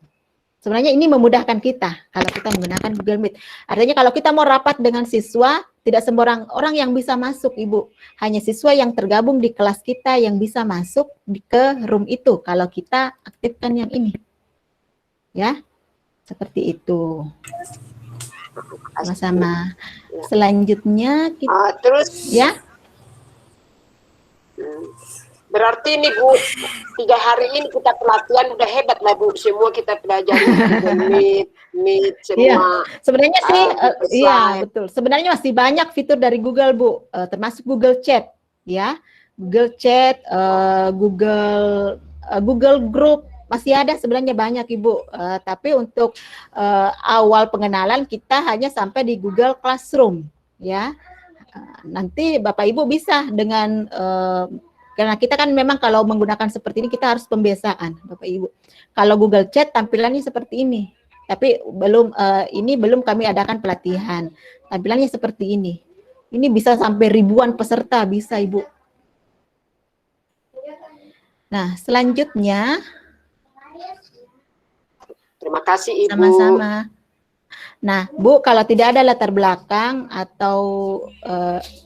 Sebenarnya ini memudahkan kita kalau kita menggunakan Google Meet. Artinya kalau kita mau rapat dengan siswa, tidak semua orang yang bisa masuk, Ibu. Hanya siswa yang tergabung di kelas kita yang bisa masuk ke room itu kalau kita aktifkan yang ini. Ya, seperti itu. Sama-sama. Selanjutnya kita terus ya. Berarti ini Bu, 3 hari ini kita pelatihan udah hebat lah Bu, semua kita pelajari Meet semua. Iya, sebenarnya sih, iya betul. Sebenarnya masih banyak fitur dari Google Bu, termasuk Google Chat, ya, Google Chat, Google Group masih ada sebenarnya banyak Ibu. Tapi untuk awal pengenalan kita hanya sampai di Google Classroom, ya. Nanti Bapak Ibu bisa dengan karena kita kan memang kalau menggunakan seperti ini kita harus pembiasaan, Bapak Ibu. Kalau Google Chat tampilannya seperti ini, tapi belum kami adakan pelatihan. Tampilannya seperti ini. Ini bisa sampai ribuan peserta, bisa Ibu. Nah, selanjutnya. Terima kasih Ibu. Sama-sama. Nah, Bu, kalau tidak ada latar belakang atau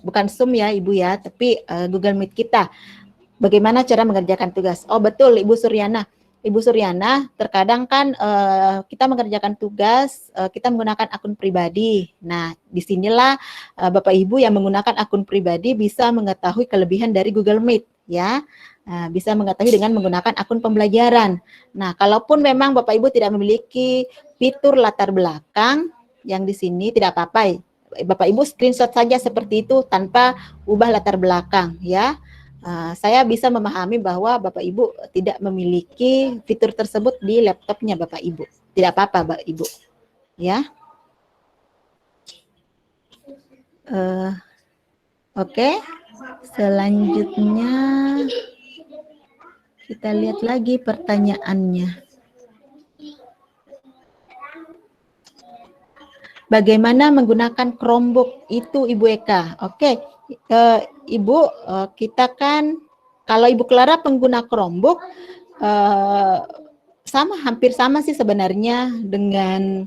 bukan Zoom ya, Ibu ya, tapi Google Meet kita. Bagaimana cara mengerjakan tugas? Oh betul, Ibu Suryana. Ibu Suryana, terkadang kan kita mengerjakan tugas, kita menggunakan akun pribadi. Nah, disinilah Bapak Ibu yang menggunakan akun pribadi bisa mengetahui kelebihan dari Google Meet, ya. Bisa mengetahui dengan menggunakan akun pembelajaran. Nah, kalaupun memang Bapak Ibu tidak memiliki fitur latar belakang yang di sini, tidak apa-apa. Bapak Ibu screenshot saja seperti itu tanpa ubah latar belakang, ya. Saya bisa memahami bahwa Bapak Ibu tidak memiliki fitur tersebut di laptopnya Bapak Ibu. Tidak apa-apa Bapak Ibu. Ya. Oke. Selanjutnya kita lihat lagi pertanyaannya. Bagaimana menggunakan Chromebook itu Ibu Eka? Oke. Ibu, kita kan kalau Ibu Clara pengguna Chromebook hampir sama sih sebenarnya dengan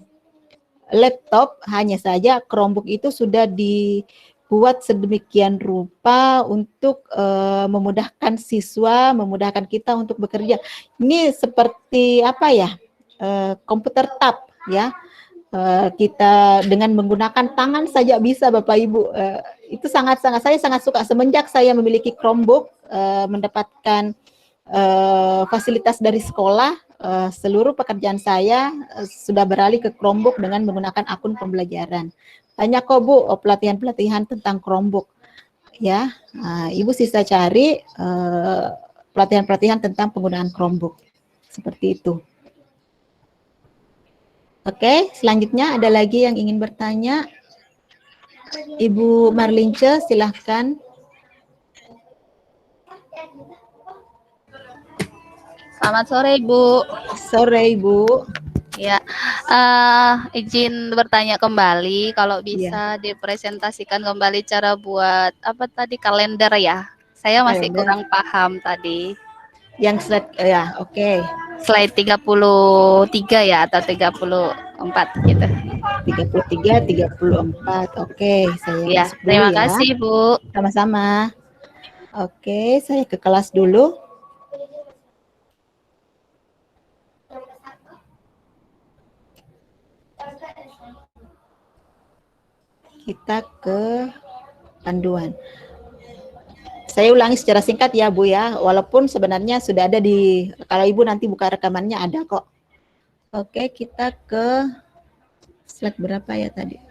laptop, hanya saja Chromebook itu sudah dibuat sedemikian rupa untuk memudahkan siswa, memudahkan kita untuk bekerja. Ini seperti apa ya? Komputer tab ya. Kita dengan menggunakan tangan saja bisa Bapak Ibu. Itu saya sangat suka semenjak saya memiliki Chromebook, mendapatkan fasilitas dari sekolah, seluruh pekerjaan saya sudah beralih ke Chromebook dengan menggunakan akun pembelajaran. Banyak kok Bu pelatihan-pelatihan tentang Chromebook ya. Ibu sisa cari pelatihan-pelatihan tentang penggunaan Chromebook seperti itu. Oke, selanjutnya ada lagi yang ingin bertanya? Ibu Marlince, silahkan. Selamat sore, Ibu. Sore, Ibu. Ya, izin bertanya kembali, kalau Iya. bisa dipresentasikan kembali cara buat apa tadi kalender ya? Saya masih Kalender. kurang paham tadi. Yang slide, ya, oke. Slide 33 ya atau 34 gitu. 33, 34. Oke, saya Ya, masuk dulu terima ya. kasih, Bu. Sama-sama. Oke, saya ke kelas dulu. Kita ke panduan. Saya ulangi secara singkat ya, Bu ya. Walaupun sebenarnya sudah ada di, kalau Ibu nanti buka rekamannya ada kok. Oke, kita ke slide berapa ya tadi?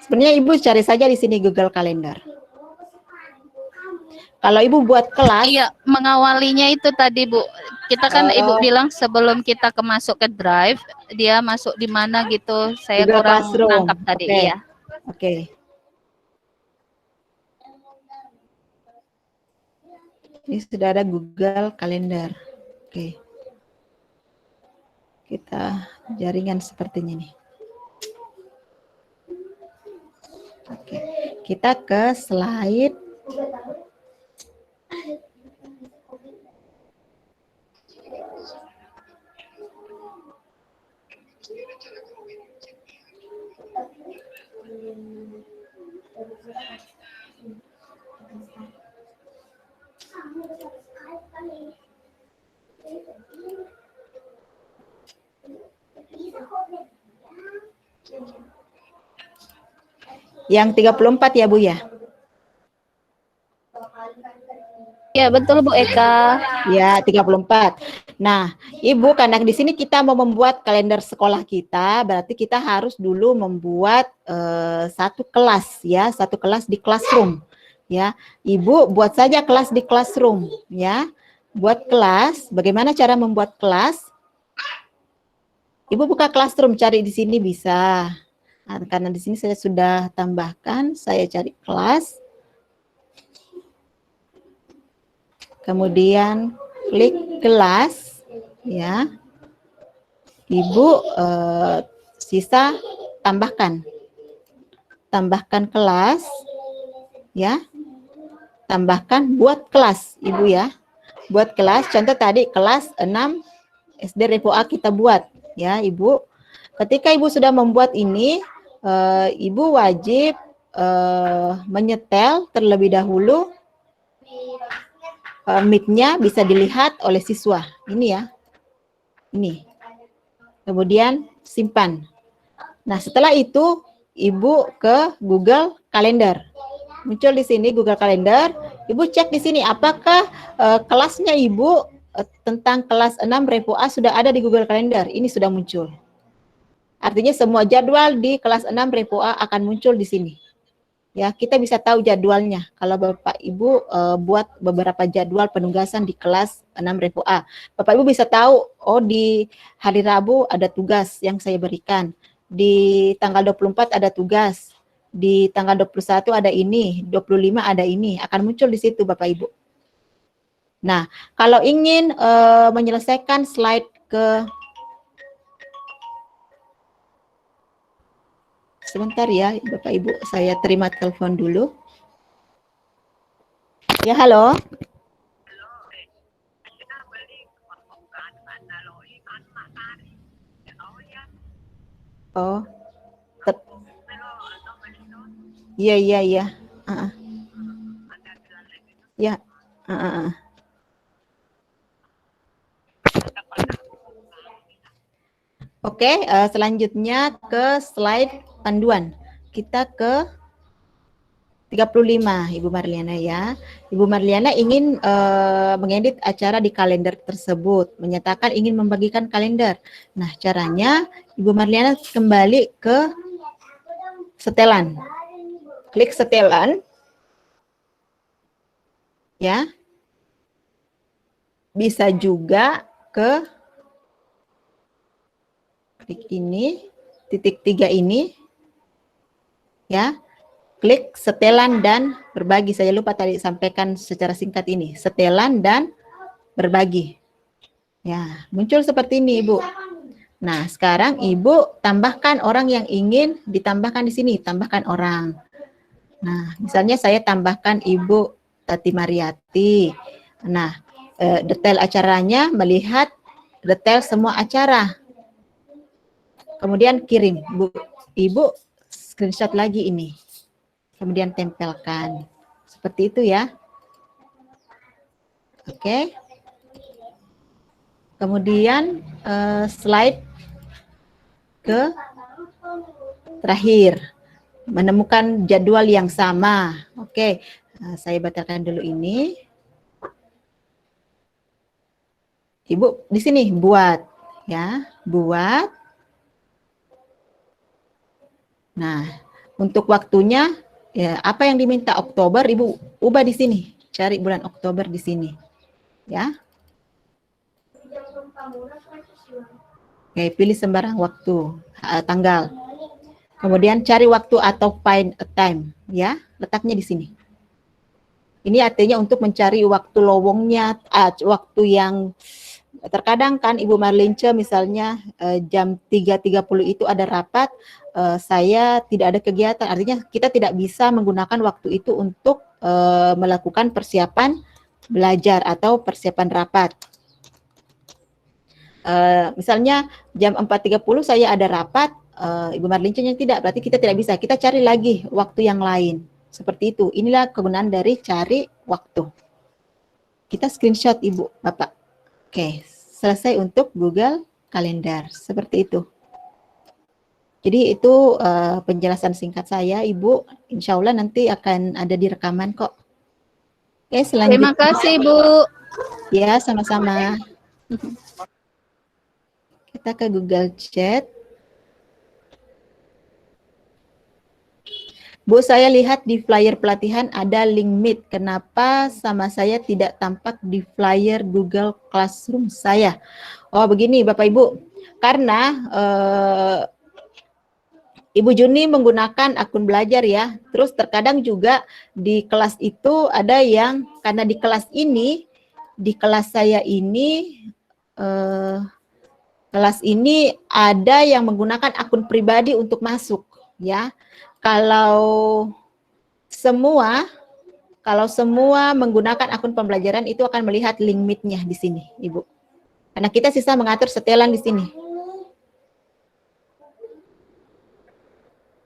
Sebenarnya Ibu cari saja di sini Google Calendar. Kalau Ibu buat kelas, Iya, mengawalinya itu tadi, Bu. Kita kan Ibu bilang sebelum kita masuk ke Drive, dia masuk di mana gitu. Saya Google kurang Classroom. nangkap tadi, Oke. iya. Oke. Ini sudah ada Google Calendar. Oke. Kita jaringan sepertinya nih. Oke. Kita ke slide. Yang 34 ya, Bu ya? Ya, betul Bu Eka. Ya, 34. Nah, Ibu, karena di sini kita mau membuat kalender sekolah kita, berarti kita harus dulu membuat satu kelas ya, satu kelas di Classroom. Ya, Ibu buat saja kelas di Classroom ya. Buat kelas, bagaimana cara membuat kelas? Ibu buka Classroom, cari di sini bisa. Nah, karena di sini saya sudah tambahkan, saya cari kelas. Kemudian klik kelas, ya. Ibu sisa tambahkan kelas, ya. Tambahkan buat kelas, Ibu ya. Buat kelas, contoh tadi kelas 6 SD Revo A kita buat, ya Ibu. Ketika Ibu sudah membuat ini, Ibu wajib menyetel terlebih dahulu. Mic-nya bisa dilihat oleh siswa. Ini ya. Ini. Kemudian simpan. Nah, setelah itu Ibu ke Google Calendar. Muncul di sini Google Calendar. Ibu cek di sini apakah kelasnya Ibu tentang kelas 6 Revo A sudah ada di Google Calendar. Ini sudah muncul. Artinya semua jadwal di kelas 6 Revo A akan muncul di sini. Ya, kita bisa tahu jadwalnya. Kalau Bapak Ibu buat beberapa jadwal penugasan di kelas 6 Revo A. Bapak Ibu bisa tahu, oh di hari Rabu ada tugas yang saya berikan. Di tanggal 24 ada tugas. Di tanggal 21 ada ini, 25 ada ini. Akan muncul di situ Bapak Ibu. Nah, kalau ingin menyelesaikan slide ke sebentar ya, Bapak Ibu, saya terima telepon dulu. Ya, halo. Oh. Iya, iya, iya. Ya. Oke, selanjutnya ke slide panduan. Kita ke 35, Ibu Marliana ya. Ibu Marliana ingin mengedit acara di kalender tersebut, menyatakan ingin membagikan kalender. Nah, caranya Ibu Marliana kembali ke setelan. Klik setelan. Ya. Bisa juga ke klik ini, titik 3 ini. Ya. Klik setelan dan berbagi. Saya lupa tadi sampaikan secara singkat ini. Setelan dan berbagi. Ya, muncul seperti ini, Ibu. Nah, sekarang Ibu tambahkan orang yang ingin ditambahkan di sini. Tambahkan orang. Nah, misalnya saya tambahkan Ibu Tati Mariati. Nah, detail acaranya melihat detail semua acara. Kemudian kirim, Bu. Ibu screenshot lagi ini. Kemudian tempelkan. Seperti itu ya. Oke. Kemudian slide ke terakhir. Menemukan jadwal yang sama. Oke, saya batalkan dulu ini. Ibu di sini buat, ya, buat. Nah, untuk waktunya, ya, apa yang diminta Oktober, Ibu ubah di sini. Cari bulan Oktober di sini, ya. Oke, pilih sembarang waktu, tanggal. Kemudian cari waktu atau find a time, ya, letaknya di sini. Ini artinya untuk mencari waktu lowongnya, waktu yang terkadang kan Ibu Marlince misalnya jam 3.30 itu ada rapat, saya tidak ada kegiatan, artinya kita tidak bisa menggunakan waktu itu untuk melakukan persiapan belajar atau persiapan rapat. Misalnya jam 4.30 saya ada rapat, Ibu Marlince-nya tidak, berarti kita tidak bisa. Kita cari lagi waktu yang lain. Seperti itu. Inilah kegunaan dari cari waktu. Kita screenshot Ibu, Bapak. Oke, selesai untuk Google Calendar. Seperti itu. Jadi itu penjelasan singkat saya, Ibu. Insya Allah nanti akan ada di rekaman kok. Oke, selanjutnya. Terima kasih, Bu. Ya, sama-sama. Kita ke Google Chat. Bu, saya lihat di flyer pelatihan ada link Meet. Kenapa sama saya tidak tampak di flyer Google Classroom saya? Oh, begini Bapak Ibu. Karena Ibu Juni menggunakan akun belajar ya. Terus terkadang juga di kelas itu ada yang, karena di kelas ini, di kelas saya ini, kelas ini ada yang menggunakan akun pribadi untuk masuk ya. Kalau semua menggunakan akun pembelajaran itu akan melihat link Meet-nya di sini, Ibu. Karena kita sisa mengatur setelan di sini.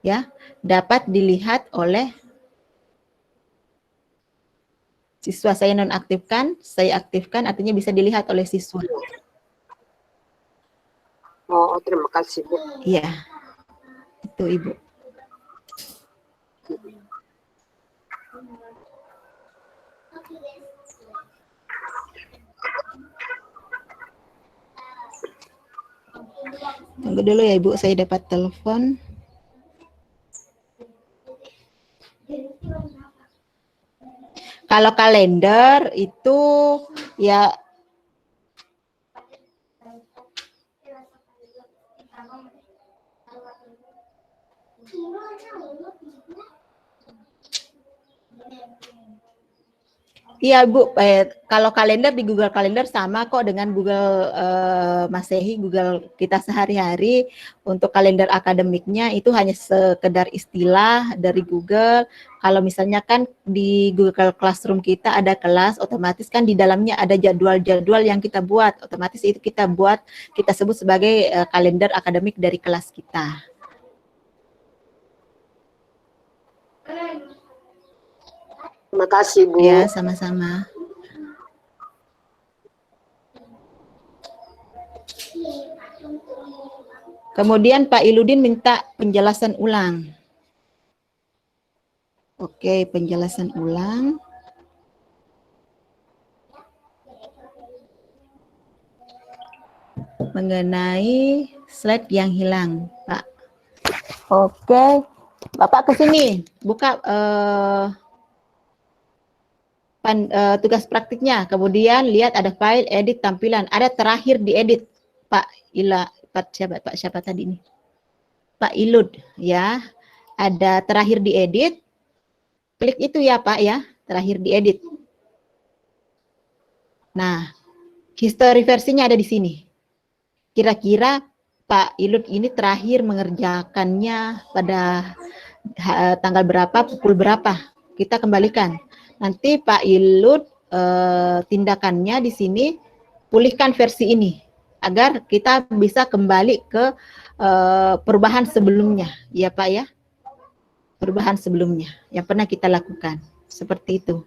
Ya, dapat dilihat oleh siswa. Saya nonaktifkan, saya aktifkan, artinya bisa dilihat oleh siswa. Oh, terima kasih, Bu. Iya, itu Ibu. Tunggu dulu ya Ibu, saya dapat telepon. Kalau kalender itu ya iya Bu, kalau kalender di Google Calendar sama kok dengan Google Masehi, Google kita sehari-hari. Untuk kalender akademiknya itu hanya sekedar istilah dari Google. Kalau misalnya kan di Google Classroom kita ada kelas, otomatis kan di dalamnya ada jadwal-jadwal yang kita buat. Otomatis itu kita buat, kita sebut sebagai kalender akademik dari kelas kita. Terima kasih, Bu. Ya, sama-sama. Kemudian Pak Iludin minta penjelasan ulang. Oke, penjelasan ulang. Mengenai slide yang hilang, Pak. Oke, Bapak ke sini. Buka tugas praktiknya. Kemudian lihat ada file, edit tampilan, ada terakhir diedit. Pak siapa tadi ini? Pak Ilud ya. Ada terakhir diedit. Klik itu ya Pak ya, terakhir diedit. Nah, history versinya ada di sini. Kira-kira Pak Ilud ini terakhir mengerjakannya pada tanggal berapa, pukul berapa. Kita kembalikan. Nanti Pak Ilud tindakannya di sini pulihkan versi ini agar kita bisa kembali ke perubahan sebelumnya, ya Pak ya. Perubahan sebelumnya yang pernah kita lakukan. Seperti itu.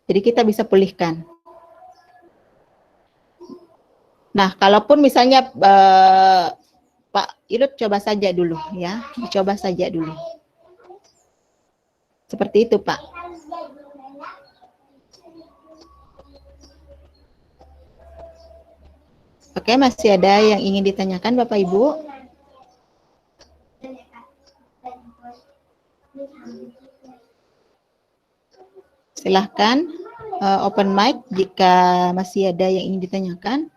Jadi kita bisa pulihkan. Nah, kalaupun misalnya Pak Ilud coba saja dulu ya, coba saja dulu. Seperti itu, Pak. Oke, masih ada yang ingin ditanyakan Bapak Ibu? Silahkan open mic jika masih ada yang ingin ditanyakan.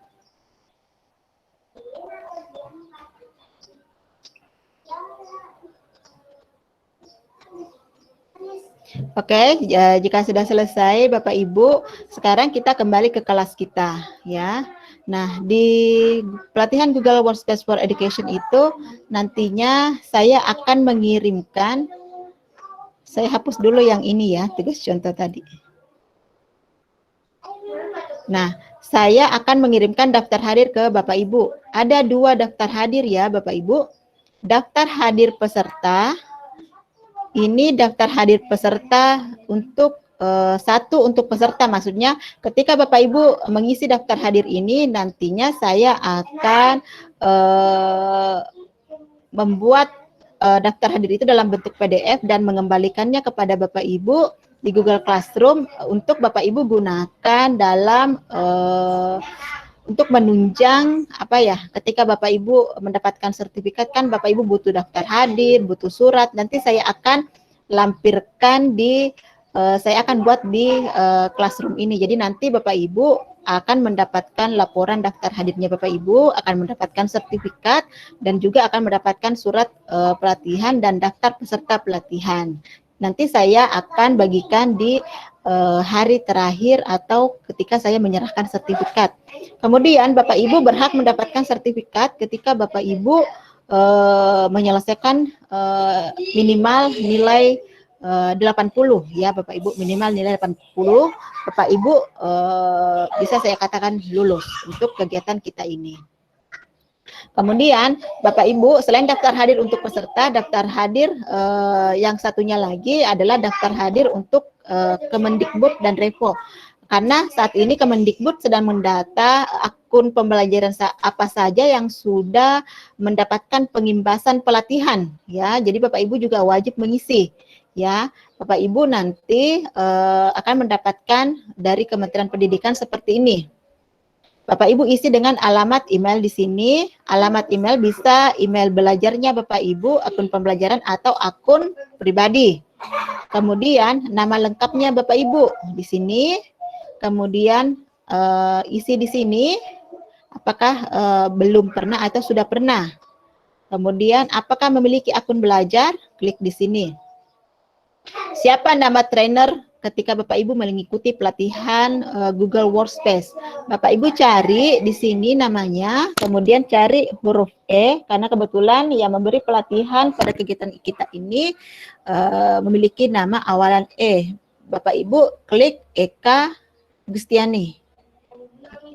Oke, jika sudah selesai Bapak Ibu, sekarang kita kembali ke kelas kita ya. Nah, di pelatihan Google Workspace for Education itu nantinya saya akan mengirimkan, saya hapus dulu yang ini ya, tugas contoh tadi. Nah, saya akan mengirimkan daftar hadir ke Bapak Ibu. Ada 2 daftar hadir ya Bapak Ibu. Daftar hadir peserta. Ini daftar hadir peserta untuk satu untuk peserta, maksudnya ketika Bapak Ibu mengisi daftar hadir ini nantinya saya akan membuat daftar hadir itu dalam bentuk PDF dan mengembalikannya kepada Bapak Ibu di Google Classroom untuk Bapak Ibu gunakan dalam untuk menunjang apa ya, ketika Bapak Ibu mendapatkan sertifikat kan Bapak Ibu butuh daftar hadir, butuh surat, nanti saya akan lampirkan di saya akan buat di Classroom ini. Jadi nanti Bapak Ibu akan mendapatkan laporan daftar hadirnya Bapak Ibu, akan mendapatkan sertifikat dan juga akan mendapatkan surat pelatihan dan daftar peserta pelatihan. Nanti saya akan bagikan di hari terakhir atau ketika saya menyerahkan sertifikat. Kemudian Bapak Ibu berhak mendapatkan sertifikat ketika Bapak Ibu menyelesaikan minimal nilai 80 ya Bapak Ibu, minimal nilai 80 Bapak Ibu bisa saya katakan lulus untuk kegiatan kita ini. Kemudian Bapak Ibu selain daftar hadir untuk peserta, daftar hadir yang satunya lagi adalah daftar hadir untuk Kemendikbud dan Repo. Karena saat ini Kemendikbud sedang mendata akun pembelajaran apa saja yang sudah mendapatkan pengimbasan pelatihan ya. Jadi Bapak Ibu juga wajib mengisi ya. Bapak Ibu nanti akan mendapatkan dari Kementerian Pendidikan seperti ini. Bapak Ibu isi dengan alamat email di sini. Alamat email bisa email belajarnya Bapak Ibu, akun pembelajaran atau akun pribadi. Kemudian nama lengkapnya Bapak Ibu di sini. Kemudian isi di sini apakah belum pernah atau sudah pernah. Kemudian apakah memiliki akun belajar? Klik di sini. Siapa nama trainer ketika Bapak Ibu mengikuti pelatihan Google Workspace? Bapak Ibu cari di sini namanya, kemudian cari huruf E karena kebetulan yang memberi pelatihan pada kegiatan kita ini memiliki nama awalan E. Bapak Ibu klik Eka Gustiani.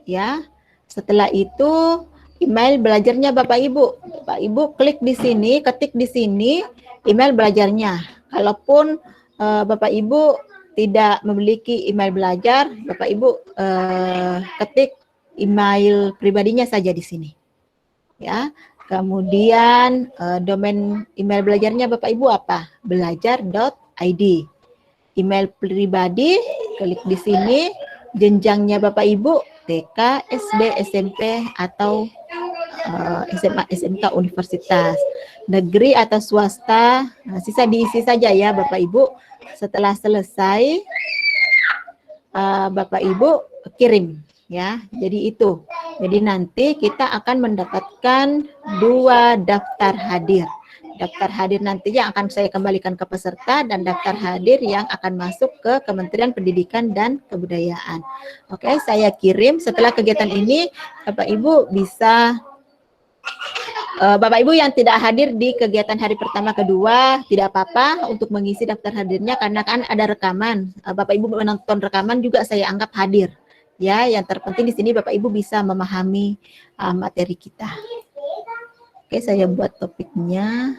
Ya. Setelah itu email belajarnya Bapak Ibu. Bapak Ibu klik di sini, ketik di sini email belajarnya. Kalaupun Bapak Ibu tidak memiliki email belajar, Bapak Ibu ketik email pribadinya saja di sini. Ya. Kemudian domain email belajarnya Bapak Ibu apa? Belajar.id. Email pribadi, klik di sini. Jenjangnya Bapak Ibu TK, SD, SMP atau SMA, SMK, universitas, negeri atau swasta, sisa diisi saja ya Bapak Ibu. Setelah selesai, Bapak Ibu kirim ya. Jadi itu. Jadi nanti kita akan mendapatkan 2 daftar hadir. Daftar hadir nantinya akan saya kembalikan ke peserta dan daftar hadir yang akan masuk ke Kementerian Pendidikan dan Kebudayaan. Oke, saya kirim. Setelah kegiatan ini, Bapak Ibu bisa Bapak Ibu yang tidak hadir di kegiatan hari pertama kedua tidak apa-apa untuk mengisi daftar hadirnya karena kan ada rekaman. Bapak Ibu menonton rekaman juga saya anggap hadir. Ya, yang terpenting di sini Bapak Ibu bisa memahami materi kita. Oke, saya buat topiknya.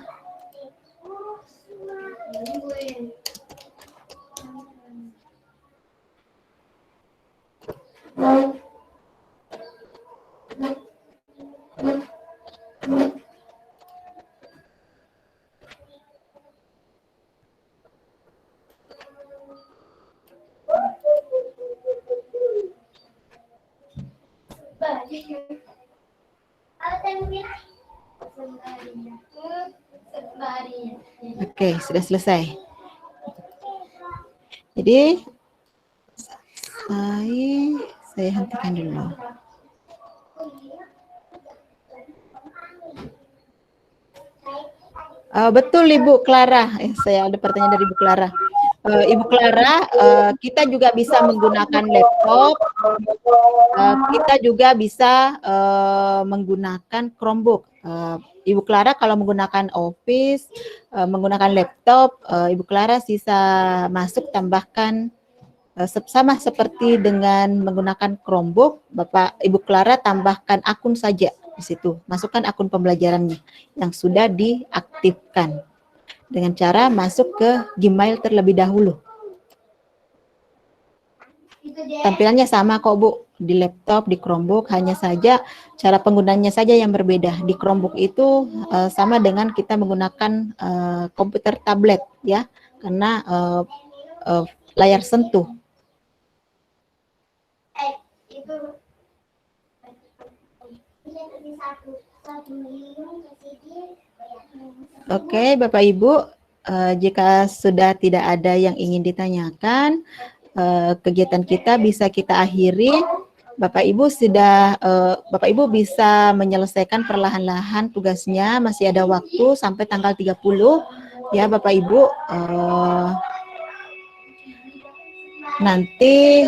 Oke, sudah selesai. Jadi saya hentikan dulu. Betul Ibu Clara, saya ada pertanyaan dari Ibu Clara. Ibu Clara, kita juga bisa menggunakan laptop, kita juga bisa menggunakan Chromebook. Ibu Clara kalau menggunakan Office, menggunakan laptop, Ibu Clara bisa masuk tambahkan sama seperti dengan menggunakan Chromebook, Bapak Ibu Clara tambahkan akun saja di situ, masukkan akun pembelajarannya yang sudah diaktifkan dengan cara masuk ke Gmail terlebih dahulu. Tampilannya sama kok Bu, di laptop, di Chromebook, hanya saja cara penggunaannya saja yang berbeda. Di Chromebook itu sama dengan kita menggunakan komputer tablet ya, karena layar sentuh. Oke, Bapak Ibu, jika sudah tidak ada yang ingin ditanyakan, kegiatan kita bisa kita akhiri. Bapak Ibu Bapak Ibu bisa menyelesaikan perlahan-lahan tugasnya, masih ada waktu sampai tanggal 30 ya Bapak Ibu. Nanti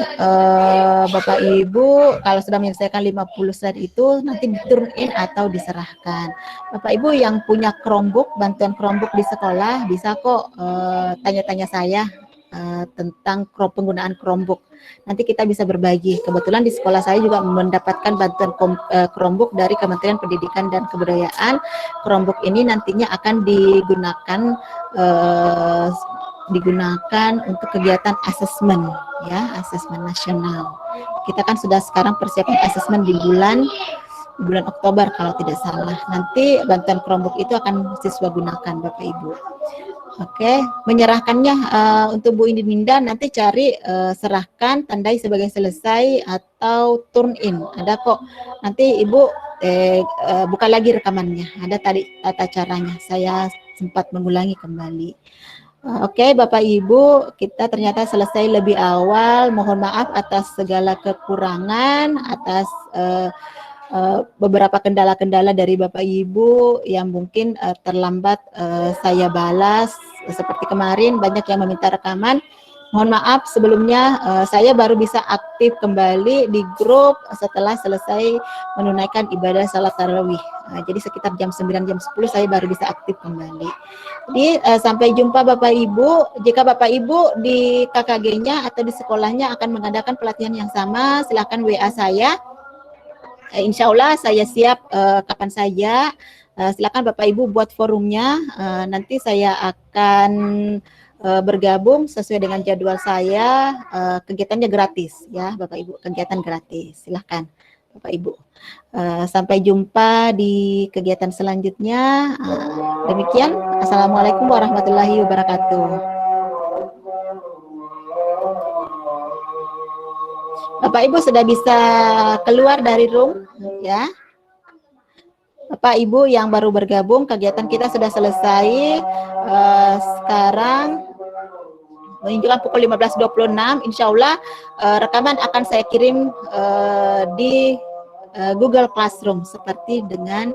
Bapak Ibu kalau sudah menyelesaikan 50 slide itu nanti di-turn in atau diserahkan. Bapak Ibu yang punya Chromebook, bantuan Chromebook di sekolah bisa kok tanya-tanya saya tentang penggunaan Chromebook. Nanti kita bisa berbagi. Kebetulan di sekolah saya juga mendapatkan bantuan Chromebook dari Kementerian Pendidikan dan Kebudayaan. Chromebook ini nantinya akan digunakan untuk kegiatan asesmen ya, asesmen nasional. Kita kan sudah sekarang persiapan asesmen di bulan Oktober kalau tidak salah. Nanti bantuan Chromebook itu akan siswa gunakan Bapak Ibu. Oke, menyerahkannya untuk Bu Indinda nanti cari serahkan, tandai sebagai selesai atau turn in. Ada kok. Nanti Ibu buka lagi rekamannya. Ada tadi tata caranya. Saya sempat mengulangi kembali. Oke, Bapak Ibu, kita ternyata selesai lebih awal. Mohon maaf atas segala kekurangan, atas beberapa kendala-kendala dari Bapak Ibu yang mungkin terlambat saya balas. Seperti kemarin banyak yang meminta rekaman. Mohon maaf sebelumnya, saya baru bisa aktif kembali di grup setelah selesai menunaikan ibadah salat tarawih. Jadi sekitar jam 9, jam 10 saya baru bisa aktif kembali. Jadi sampai jumpa Bapak Ibu. Jika Bapak Ibu di KKG-nya atau di sekolahnya akan mengadakan pelatihan yang sama, silakan WA saya. Insya Allah saya siap kapan saja. Silakan Bapak Ibu buat forumnya. Nanti saya akan bergabung sesuai dengan jadwal saya. Kegiatannya gratis ya Bapak Ibu, kegiatan gratis. Silakan Bapak Ibu. Sampai jumpa di kegiatan selanjutnya. Demikian. Assalamualaikum warahmatullahi wabarakatuh. Bapak Ibu sudah bisa keluar dari room ya. Bapak Ibu yang baru bergabung, kegiatan kita sudah selesai. Sekarang menunjukkan pukul 15.26, insya Allah rekaman akan saya kirim di Google Classroom seperti dengan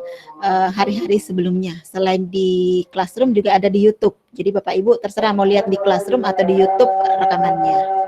hari-hari sebelumnya. Selain di Classroom juga ada di YouTube. Jadi Bapak Ibu terserah mau lihat di Classroom atau di YouTube rekamannya.